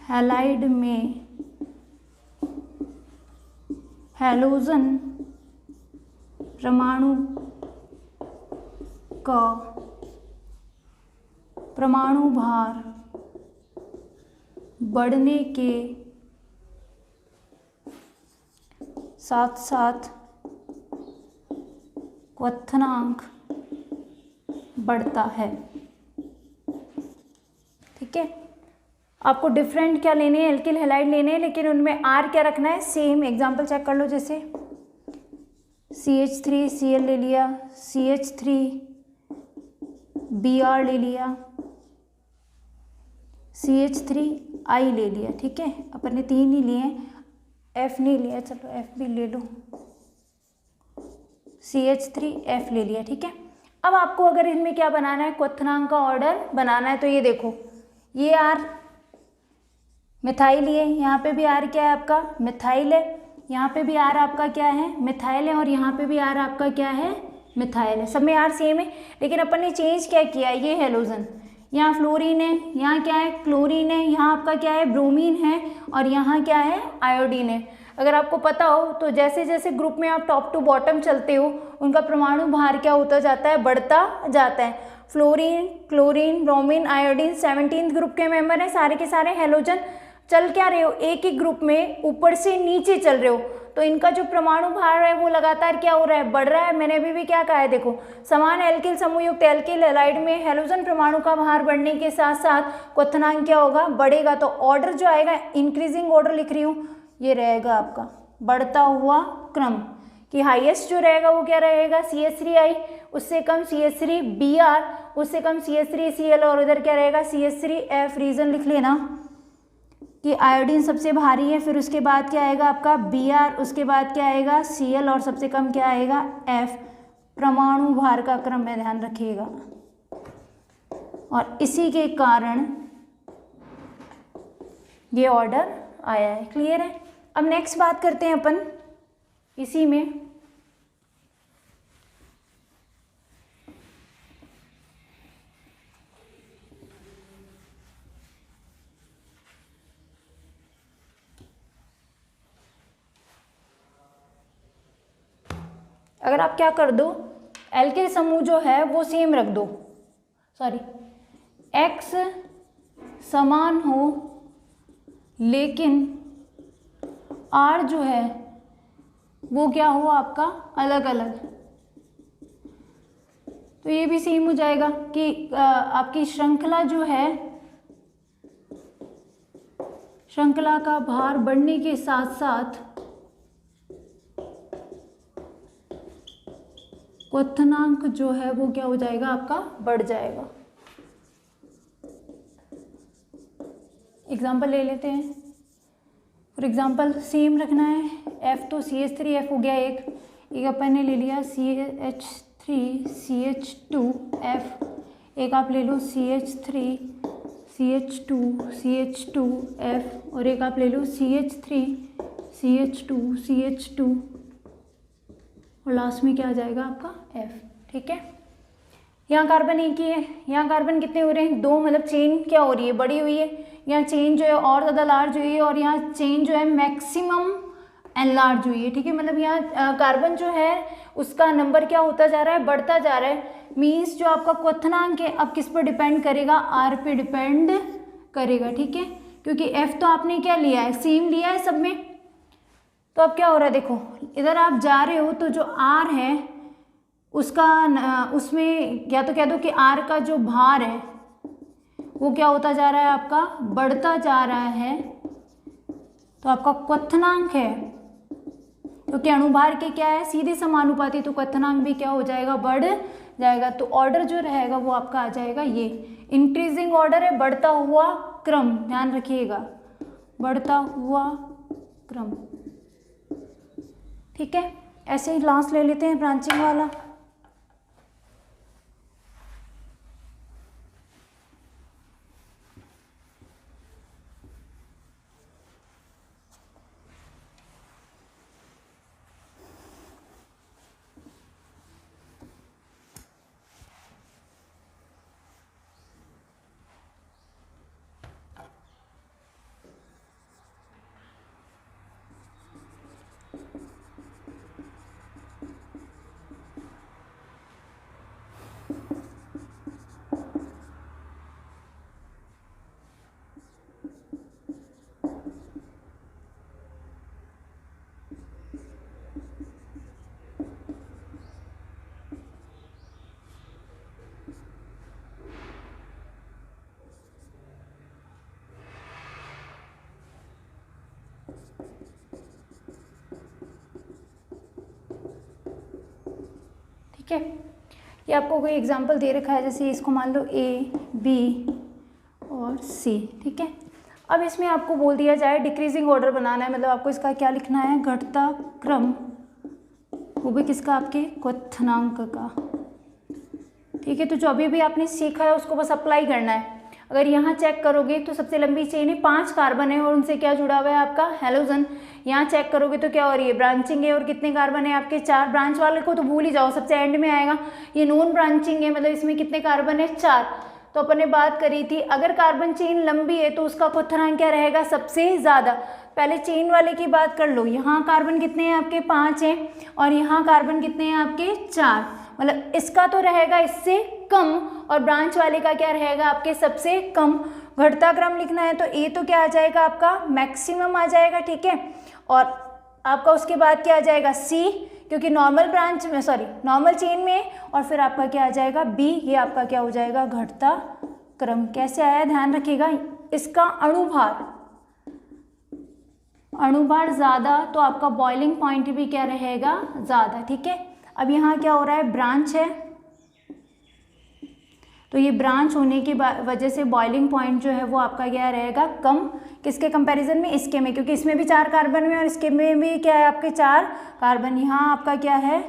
हैलाइड में हैलोजन परमाणु का परमाणु भार बढ़ने के साथ साथ क्वथनांक बढ़ता है। ठीक है, आपको डिफरेंट क्या लेने हैं, एल्किल हैलाइड लेने हैं, लेकिन उनमें आर क्या रखना है, सेम। एग्जांपल चेक कर लो, जैसे CH3Cl ले लिया, CH3Br ले लिया, CH3I ले लिया। ठीक है, अपन ने 3 ही लिए, F नहीं लिया, चलो F भी ले लो, CH3F ले लिया। ठीक है, अब आपको अगर इनमें क्या बनाना है, क्वथनांक का ऑर्डर बनाना है, तो ये देखो, ये R मिथाइल है, यहाँ पे भी R क्या है आपका, मिथाइल है, यहाँ पे भी R आपका क्या है, मिथाइल है, और यहाँ पे भी R आपका क्या है, मिथाइल है। सब में R सेम है, लेकिन अपन ने चेंज क्या किया, ये हैलोजन, यहाँ फ्लोरीन है, यहाँ क्या है, क्लोरीन है, यहाँ आपका क्या है, ब्रोमीन है, और यहाँ क्या है, आयोडीन है। अगर आपको पता हो तो जैसे जैसे ग्रुप में आप टॉप टू बॉटम चलते हो उनका परमाणु भार क्या होता जाता है, बढ़ता जाता है। Fluorine, chlorine, bromine, iodine 17th group के मेंबर हैं, सारे के सारे हैलोजन। चल क्या रहे हो, एक ही ग्रुप में ऊपर से नीचे चल रहे हो, तो इनका जो परमाणु भार है वो लगातार क्या हो रहा है, बढ़ रहा है। मैंने अभी भी क्या कहा है, देखो, समान एल्किल समूह युक्त एल्किल हैलाइड में हैलोजन परमाणु का भार बढ़ने के साथ साथ क्वथनांक क्या होगा, बढ़ेगा। तो ऑर्डर जो आएगा, इंक्रीजिंग ऑर्डर लिख रही हूँ, ये रहेगा आपका बढ़ता हुआ क्रम, कि हाईएस्ट जो रहेगा वो क्या रहेगा, CH3I, उससे कम CH3Br, उससे कम CH3Cl, और उधर क्या रहेगा, CH3F। रीजन लिख लेना कि आयोडीन सबसे भारी है, फिर उसके बाद क्या आएगा आपका Br, उसके बाद क्या आएगा Cl, और सबसे कम क्या आएगा F। परमाणु भार का क्रम में ध्यान रखिएगा, और इसी के कारण ये ऑर्डर आया है। क्लियर है? अब नेक्स्ट बात करते हैं अपन इसी में, अगर आप क्या कर दो, एल्किल समूह जो है वो सेम रख दो, सॉरी X समान हो लेकिन R जो है वो क्या हो आपका अलग अलग, तो ये भी सेम हो जाएगा कि आपकी श्रृंखला जो है, श्रृंखला का भार बढ़ने के साथ साथ क्वथनांक जो है वो क्या हो जाएगा आपका, बढ़ जाएगा। एग्जाम्पल ले लेते हैं। फॉर एग्जाम्पल सेम रखना है, F तो CH3F हो गया, एक अपन ने ले लिया CH3CH2F, एक आप ले लो CH3CH2CH2F, और एक आप ले लो CH3CH2CH2, और लास्ट में क्या आ जाएगा आपका F। ठीक है, यहाँ कार्बन एक ही है, यहाँ कार्बन कितने हो रहे हैं, 2, मतलब चेन क्या हो रही है, बड़ी हुई है। यहाँ चेन जो है और ज़्यादा लार्ज हुई है, और यहाँ चेन जो है मैक्सिमम एनलार्ज हुई है। ठीक है, मतलब यहाँ कार्बन जो है उसका नंबर क्या होता जा रहा है, बढ़ता जा रहा है। मीन्स जो आपका क्वथनांक है अब किस पर डिपेंड करेगा, R पे डिपेंड करेगा। ठीक है, क्योंकि F तो आपने क्या लिया है, सेम लिया है सब में। तो अब क्या हो रहा है, देखो इधर आप जा रहे हो तो जो R है उसका उसमें या तो कह दो कि R का जो भार है वो क्या होता जा रहा है आपका, बढ़ता जा रहा है। तो आपका क्वथनांक है, तो क्या अणुभार के क्या है, सीधे समानुपाती, तो क्वथनांक भी क्या हो जाएगा, बढ़ जाएगा। तो ऑर्डर जो रहेगा वो आपका आ जाएगा ये इंक्रीजिंग ऑर्डर है, बढ़ता हुआ क्रम, ध्यान रखिएगा, बढ़ता हुआ क्रम। ठीक है, ऐसे ही लास्ट ले लेते हैं ब्रांचिंग वाला। ठीक है, ये आपको कोई एग्जांपल दे रखा है, जैसे इसको मान लो ए, बी और सी। ठीक है, अब इसमें आपको बोल दिया जाए डिक्रीजिंग ऑर्डर बनाना है, मतलब आपको इसका क्या लिखना है, घटता क्रम, वो भी किसका, आपके क्वथनांक का। ठीक है, तो जो अभी भी आपने सीखा है उसको बस अप्लाई करना है। अगर यहाँ चेक करोगे तो सबसे लंबी चेन है, 5 कार्बन है और उनसे क्या जुड़ा हुआ है, आपका हैलोजन। यहाँ चेक करोगे तो क्या हो रही है, ब्रांचिंग है, और कितने कार्बन है आपके, 4। ब्रांच वाले को तो भूल ही जाओ, सबसे एंड में आएगा। ये नॉन ब्रांचिंग है, मतलब इसमें कितने कार्बन है, 4। तो अपन ने बात करी थी, अगर कार्बन चेन लंबी है तो उसका क्वथनांक क्या रहेगा, सबसे ज़्यादा। पहले चेन वाले की बात कर लो, यहाँ कार्बन कितने हैं आपके, 5 हैं, और यहाँ कार्बन कितने हैं आपके, 4। मतलब इसका तो रहेगा इससे कम, और ब्रांच वाले का क्या रहेगा, आपके सबसे कम। घटता क्रम लिखना है तो ए तो क्या आ जाएगा, आपका मैक्सिमम आ जाएगा। ठीक है, और आपका उसके बाद क्या आ जाएगा, सी, क्योंकि नॉर्मल ब्रांच में, सॉरी नॉर्मल चेन में, और फिर आपका क्या आ जाएगा, बी, ये आपका क्या हो जाएगा, घटता क्रम। कैसे आया, ध्यान रखिएगा, इसका अणुभार ज़्यादा तो आपका बॉइलिंग पॉइंट भी क्या रहेगा, ज़्यादा। ठीक है, अब यहाँ क्या हो रहा है, ब्रांच है, तो ये ब्रांच होने की वजह से बॉइलिंग पॉइंट जो है वो आपका क्या रहेगा, कम। किसके कंपैरिजन में, इसके में, क्योंकि इसमें भी 4 कार्बन में और इसके में भी क्या है, आपके 4 कार्बन। यहाँ आपका क्या है,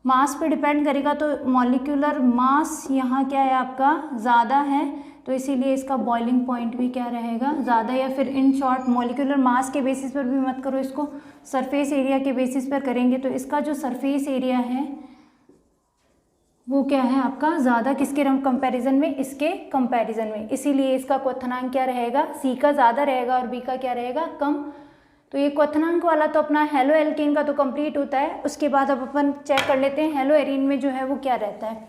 मास पे डिपेंड करेगा, तो मॉलिक्यूलर मास यहाँ क्या है, आपका ज़्यादा है, तो इसीलिए इसका बॉइलिंग पॉइंट भी क्या रहेगा, ज़्यादा। या फिर इन शॉर्ट मॉलिक्यूलर मास के बेसिस पर भी मत करो इसको, सरफेस एरिया के बेसिस पर करेंगे, तो इसका जो सरफेस एरिया है वो क्या है, आपका ज़्यादा। किसके कंपैरिजन में, इसके कंपैरिजन में, इसीलिए इसका क्वथनांक क्या रहेगा, सी का ज़्यादा रहेगा और बी का क्या रहेगा, कम। तो ये क्वथनांक वाला तो अपना हेलो एल्केन का तो कंप्लीट होता है। उसके बाद अब अपन चेक कर लेते हैं हेलो एरीन में जो है वो क्या रहता है।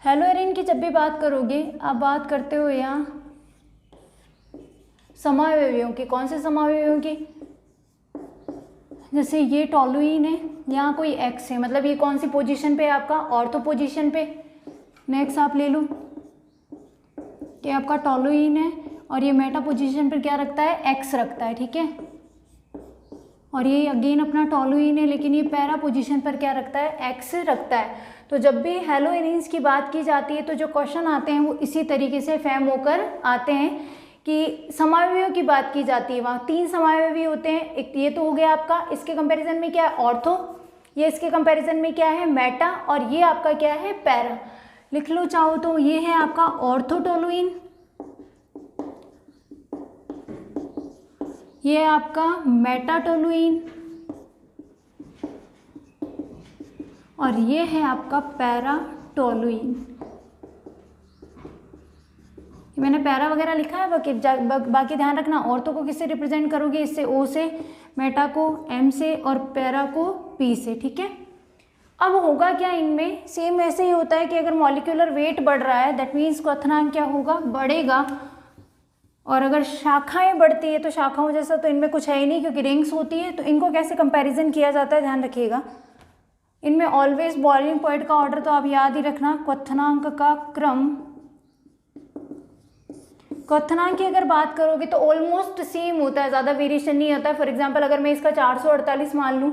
हेलो एरीन की जब भी बात करोगे, आप बात करते हो यहाँ समावयवियों की। कौन से समावयवियों की, जैसे ये टोलुइन है, यहाँ कोई एक्स है, मतलब ये कौन सी पोजीशन पे है, आपका ऑर्थो पोजीशन पे। नेक्स्ट आप ले लो कि आपका टोलुइन है और ये मेटा पोजीशन पर क्या रखता है, एक्स रखता है। ठीक है, और ये अगेन अपना टोलुइन है, लेकिन ये पैरा पोजीशन पर क्या रखता है, एक्स रखता है। तो जब भी हेलो एरीन्स की बात की जाती है तो जो क्वेश्चन आते हैं वो इसी तरीके से फैम होकर आते हैं कि समावयवियों की बात की जाती है। वहाँ 3 समावयवी होते हैं, एक ये तो हो गया आपका, इसके कंपैरिजन में क्या है, ऑर्थो, ये इसके कंपैरिजन में क्या है, मेटा, और ये आपका क्या है, पैरा। लिख लो चाहो तो, ये है आपका ऑर्थोटोलुइन, ये है आपका मेटाटोलुइन, और ये है आपका पैराटोलुइन। मैंने पैरा वगैरह लिखा है, बाकी ध्यान रखना। ऑर्थो को किससे रिप्रेजेंट करोगे, इससे ओ से, मेटा को एम से, और पैरा को पी से। ठीक है, अब होगा क्या इनमें, सेम ऐसे ही होता है कि अगर मॉलिक्यूलर वेट बढ़ रहा है दैट मीन्स क्वथनांक क्या होगा, बढ़ेगा। और अगर शाखाएं बढ़ती है तो शाखाओं जैसा तो इनमें कुछ है ही नहीं, क्योंकि रिंग्स होती है। तो इनको कैसे कंपैरिजन किया जाता है, ध्यान रखिएगा। इनमें ऑलवेज बॉइलिंग पॉइंट का ऑर्डर तो आप याद ही रखना, क्वथनांक का क्रम। क्वथनांक की अगर बात करोगे तो ऑलमोस्ट सेम होता है, ज़्यादा वेरिएशन नहीं होता है। फॉर एग्जांपल अगर मैं इसका 448 मान लूँ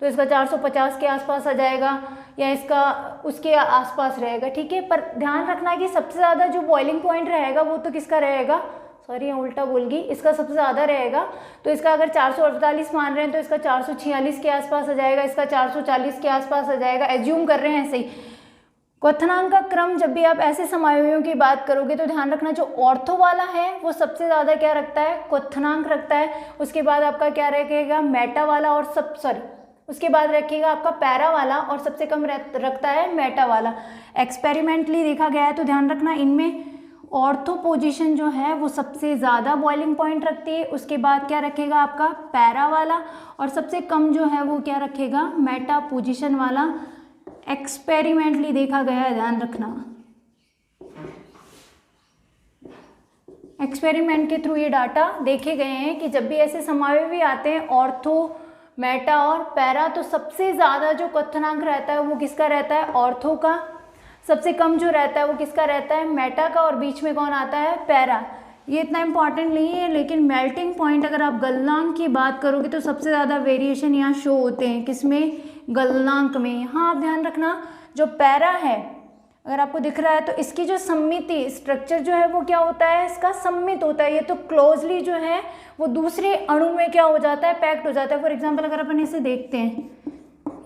तो इसका 450 के आसपास आ जाएगा, या इसका उसके आसपास रहेगा, ठीक है। पर ध्यान रखना कि सबसे ज़्यादा जो बॉइलिंग पॉइंट रहेगा वो तो किसका रहेगा, सॉरी उल्टा बोल गई, इसका सबसे ज़्यादा रहेगा। तो इसका अगर 448 मान रहे हैं तो इसका 446 के आसपास आ जाएगा, इसका 440 के आसपास आ जाएगा, एज्यूम कर रहे हैं ऐसे ही। क्वथनांक का क्रम जब भी आप ऐसे समायों की बात करोगे तो ध्यान रखना जो ऑर्थो वाला है वो सबसे ज़्यादा क्या रखता है, क्वथनांक रखता है। उसके बाद आपका क्या रखेगा, मेटा वाला, और उसके बाद रखिएगा आपका पैरा वाला, और सबसे कम रखता है मेटा वाला। एक्सपेरिमेंटली देखा गया है तो ध्यान रखना इनमें ऑर्थो पोजीशन जो है वो सबसे ज़्यादा बॉइलिंग पॉइंट रखती है। उसके बाद क्या रखेगा आपका पैरा वाला, और सबसे कम जो है वो क्या रखेगा, मेटा पोजीशन वाला। एक्सपेरिमेंटली देखा गया है, ध्यान रखना। एक्सपेरिमेंट के थ्रू ये डाटा देखे गए हैं कि जब भी ऐसे समावे भी आते हैं ऑर्थो, मेटा और पैरा, तो सबसे ज़्यादा जो क्वथनांक रहता है वो किसका रहता है, ऑर्थो का। सबसे कम जो रहता है वो किसका रहता है, मेटा का, और बीच में कौन आता है, पैरा। ये इतना इंपॉर्टेंट नहीं है, लेकिन मेल्टिंग पॉइंट अगर आप गलनांक की बात करोगे तो सबसे ज़्यादा वेरिएशन यहाँ शो होते हैं, किसमें, गलनांक में। यहाँ आप ध्यान रखना जो पैरा है अगर आपको दिख रहा है तो इसकी जो सममिति स्ट्रक्चर जो है वो क्या होता है, इसका सम्मित होता है। ये तो क्लोजली जो है वो दूसरे अणु में क्या हो जाता है, पैक्ट हो जाता है। फॉर एग्जाम्पल अगर अपन इसे देखते हैं,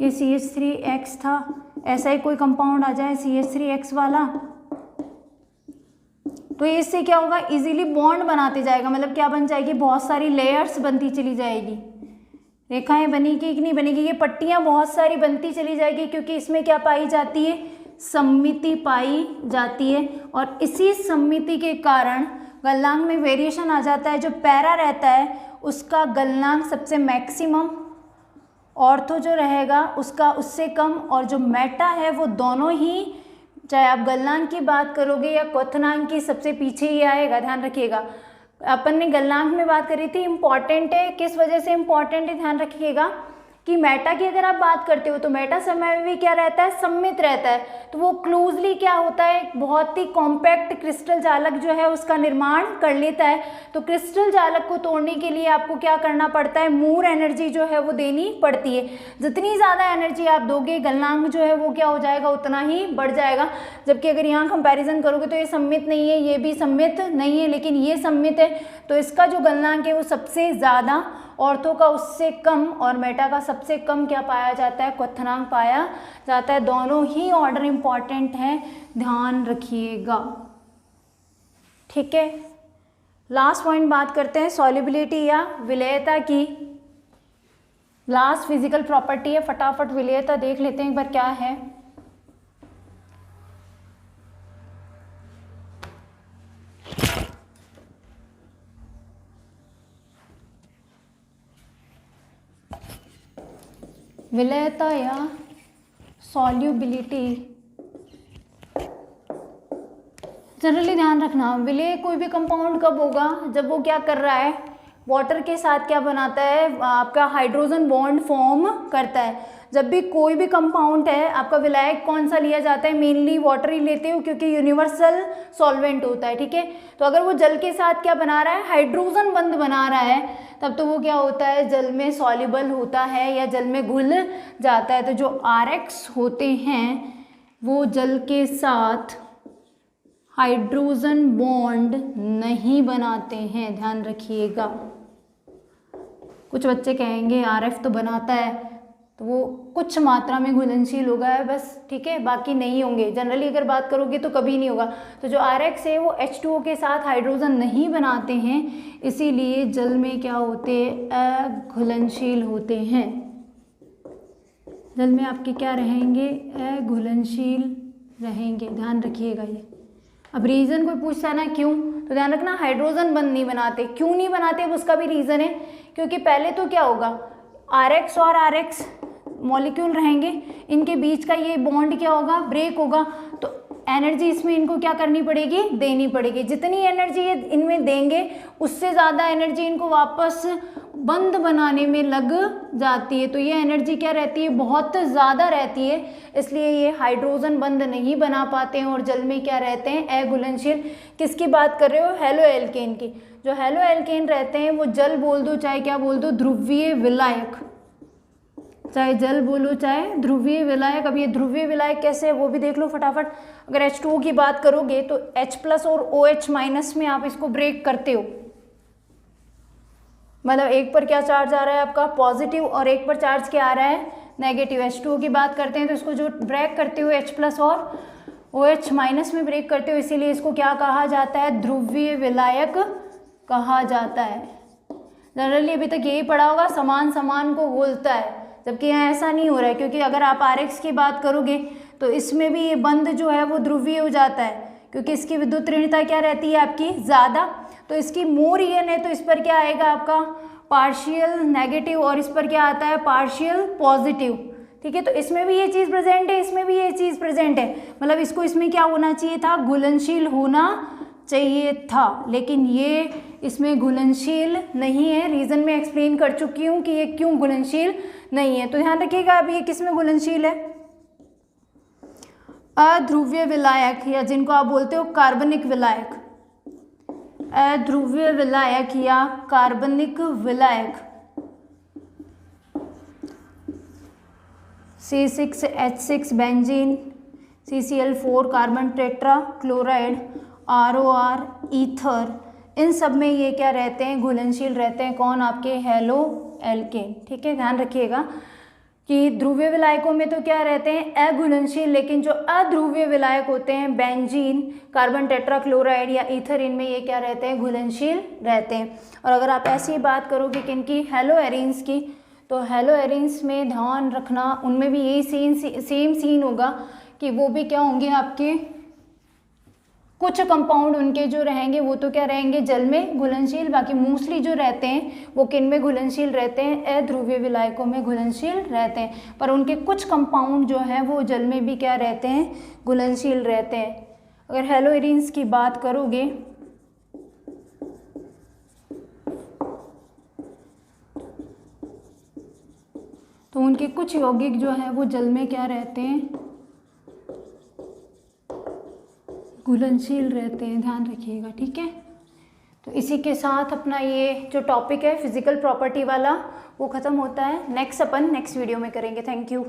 ये CH3X था, ऐसा ही कोई कंपाउंड आ जाए CH3X वाला, तो इससे क्या होगा, इजीली बॉन्ड बनाते जाएगा। मतलब क्या बन जाएगी, बहुत सारी लेयर्स बनती चली जाएगी। रेखाएं बनेगी कि नहीं बनेगी, ये पट्टियां बहुत सारी बनती चली जाएगी, क्योंकि इसमें क्या पाई जाती है, सममिति पाई जाती है। और इसी सममिति के कारण गलनांक में वेरिएशन आ जाता है। जो पैरा रहता है उसका गलनांक सबसे मैक्सिमम, ऑर्थो जो रहेगा उसका उससे कम, और जो मेटा है वो दोनों ही, चाहे आप गलनांक की बात करोगे या क्वथनांक की, सबसे पीछे ही आएगा। ध्यान रखिएगा, अपन ने गलनांक में बात करी थी, इंपॉर्टेंट है, किस वजह से इंपॉर्टेंट है, ध्यान रखिएगा कि मेटा की अगर आप बात करते हो तो मेटा समय में भी क्या रहता है, सम्मित रहता है। तो वो क्लोजली क्या होता है, बहुत ही कॉम्पैक्ट क्रिस्टल जालक जो है उसका निर्माण कर लेता है। तो क्रिस्टल जालक को तोड़ने के लिए आपको क्या करना पड़ता है, मोर एनर्जी जो है वो देनी पड़ती है। जितनी ज़्यादा एनर्जी आप दोगे गलनांक जो है वो क्या हो जाएगा, उतना ही बढ़ जाएगा। जबकि अगर यहाँ कंपैरिजन करोगे तो ये सम्मित नहीं है, ये भी सम्मित नहीं है, लेकिन ये सम्मित है। तो इसका जो गलनांक है वो सबसे ज़्यादा, ऑर्थो का उससे कम, और मेटा का सबसे कम क्या पाया जाता है, क्वथनांक पाया जाता है। दोनों ही ऑर्डर इंपॉर्टेंट हैं, ध्यान रखिएगा, ठीक है। लास्ट पॉइंट बात करते हैं सॉल्युबिलिटी या विलेयता की। लास्ट फिजिकल प्रॉपर्टी है, फटाफट विलेयता देख लेते हैं एक बार क्या है। विलेयता या सॉल्युबिलिटी, जनरली ध्यान रखना विलेय कोई भी कंपाउंड कब होगा, जब वो क्या कर रहा है, वाटर के साथ क्या बनाता है, आपका हाइड्रोजन बॉन्ड फॉर्म करता है। जब भी कोई भी कंपाउंड है, आपका विलायक कौन सा लिया जाता है, मेनली वाटर ही लेते हो, क्योंकि यूनिवर्सल सॉल्वेंट होता है, ठीक है। तो अगर वो जल के साथ क्या बना रहा है, हाइड्रोजन बंध बना रहा है, तब तो वो क्या होता है, जल में सॉल्युबल होता है या जल में घुल जाता है। तो जो RX होते हैं वो जल के साथ हाइड्रोजन बॉन्ड नहीं बनाते हैं, ध्यान रखिएगा। कुछ बच्चे कहेंगे RF तो बनाता है, तो वो कुछ मात्रा में घुलनशील होगा है बस, ठीक है, बाकी नहीं होंगे। जनरली अगर बात करोगे तो कभी नहीं होगा। तो जो RX है वो H2O के साथ हाइड्रोजन नहीं बनाते हैं, इसीलिए जल में क्या होते हैं, अघुलनशील होते हैं। जल में आपके क्या रहेंगे, अघुलनशील रहेंगे, ध्यान रखिएगा ये। अब रीज़न कोई पूछता है ना क्यों, तो ध्यान रखना हाइड्रोजन बंध नहीं बनाते। क्यों नहीं बनाते उसका भी रीज़न है, क्योंकि पहले तो क्या होगा, RX और RX मॉलिक्यूल रहेंगे, इनके बीच का ये बॉन्ड क्या होगा, ब्रेक होगा। तो एनर्जी इसमें इनको क्या करनी पड़ेगी, देनी पड़ेगी। जितनी एनर्जी ये इनमें देंगे उससे ज़्यादा एनर्जी इनको वापस बंद बनाने में लग जाती है। तो ये एनर्जी क्या रहती है, बहुत ज़्यादा रहती है, इसलिए ये हाइड्रोजन बंद नहीं बना पाते हैं और जल में क्या रहते हैं, अघुलनशील। किसकी बात कर रहे हो, हेलो एल्केन की। जो हेलो एल्केन रहते हैं वो जल बोल दो चाहे क्या बोल दो, ध्रुवीय विलायक, चाहे जल बोलो चाहे ध्रुवीय विलायक। अब ये ध्रुवीय विलायक कैसे है वो भी देख लो फटाफट। अगर H2O की बात करोगे तो H+ और OH- में आप इसको ब्रेक करते हो, मतलब एक पर क्या चार्ज आ रहा है आपका पॉजिटिव और एक पर चार्ज क्या आ रहा है नेगेटिव। H2O की बात करते हैं तो इसको जो ब्रेक करते हो H+ और OH- में ब्रेक करते हो, इसीलिए इसको क्या कहा जाता है, ध्रुवीय विलायक कहा जाता है। जनरली अभी तक यही पढ़ा होगा, समान समान को बोलता है, जबकि यहाँ ऐसा नहीं हो रहा है, क्योंकि अगर आप RX की बात करोगे तो इसमें भी ये बंध जो है वो ध्रुवीय हो जाता है, क्योंकि इसकी विद्युत ऋणता क्या रहती है आपकी ज़्यादा। तो इसकी मोर ईएन है तो इस पर क्या आएगा आपका पार्शियल नेगेटिव और इस पर क्या आता है पार्शियल पॉजिटिव। ठीक है, तो इसमें भी ये चीज़ प्रेजेंट है, इसमें भी ये चीज़ प्रेजेंट है, मतलब इसको इसमें क्या होना चाहिए था, घुलनशील होना चाहिए था, लेकिन ये इसमें घुलनशील नहीं है। रीज़न मैं एक्सप्लेन कर चुकी हूँ कि ये क्यों घुलनशील नहीं है। तो ध्यान रखिएगा अब ये किस में घुलनशील है, अध्रुवीय विलायक या जिनको आप बोलते हो कार्बनिक विलायक, अध्रुवीय विलायक या कार्बनिक विलायक। C6H6 benzene, CCl4 carbon tetrachloride, ROR ether, इन सब में ये क्या रहते हैं, घुलनशील रहते हैं। कौन, आपके हेलो एल्केन। ठीक है, ध्यान रखिएगा कि ध्रुवीय विलायकों में तो क्या रहते हैं अघुलनशील, लेकिन जो अध्रुवीय विलायक होते हैं बेंजीन, कार्बन टेट्राक्लोराइड या ईथर, इनमें ये क्या रहते हैं, घुलनशील रहते हैं। और अगर आप ऐसी ही बात करोगे किनकी, हेलो एरीन्स की, तो हेलो एरीन्स में ध्यान रखना उनमें भी यही सेम सीन होगा कि वो भी क्या होंगे आपके, कुछ कंपाउंड उनके जो रहेंगे वो तो क्या रहेंगे जल में घुलनशील, बाकी मोस्टली जो रहते हैं वो किन में घुलनशील रहते हैं, अध्रुवीय विलायकों में घुलनशील रहते हैं। पर उनके कुछ कंपाउंड जो हैं वो जल में भी क्या रहते हैं, घुलनशील रहते हैं। अगर हेलो एरीन्स की बात करोगे तो उनके कुछ यौगिक जो हैं वो जल में क्या रहते हैं, घुलनशील रहते हैं, ध्यान रखिएगा। ठीक है, तो इसी के साथ अपना ये जो टॉपिक है फिजिकल प्रॉपर्टी वाला वो ख़त्म होता है। नेक्स्ट अपन नेक्स्ट वीडियो में करेंगे। Thank you.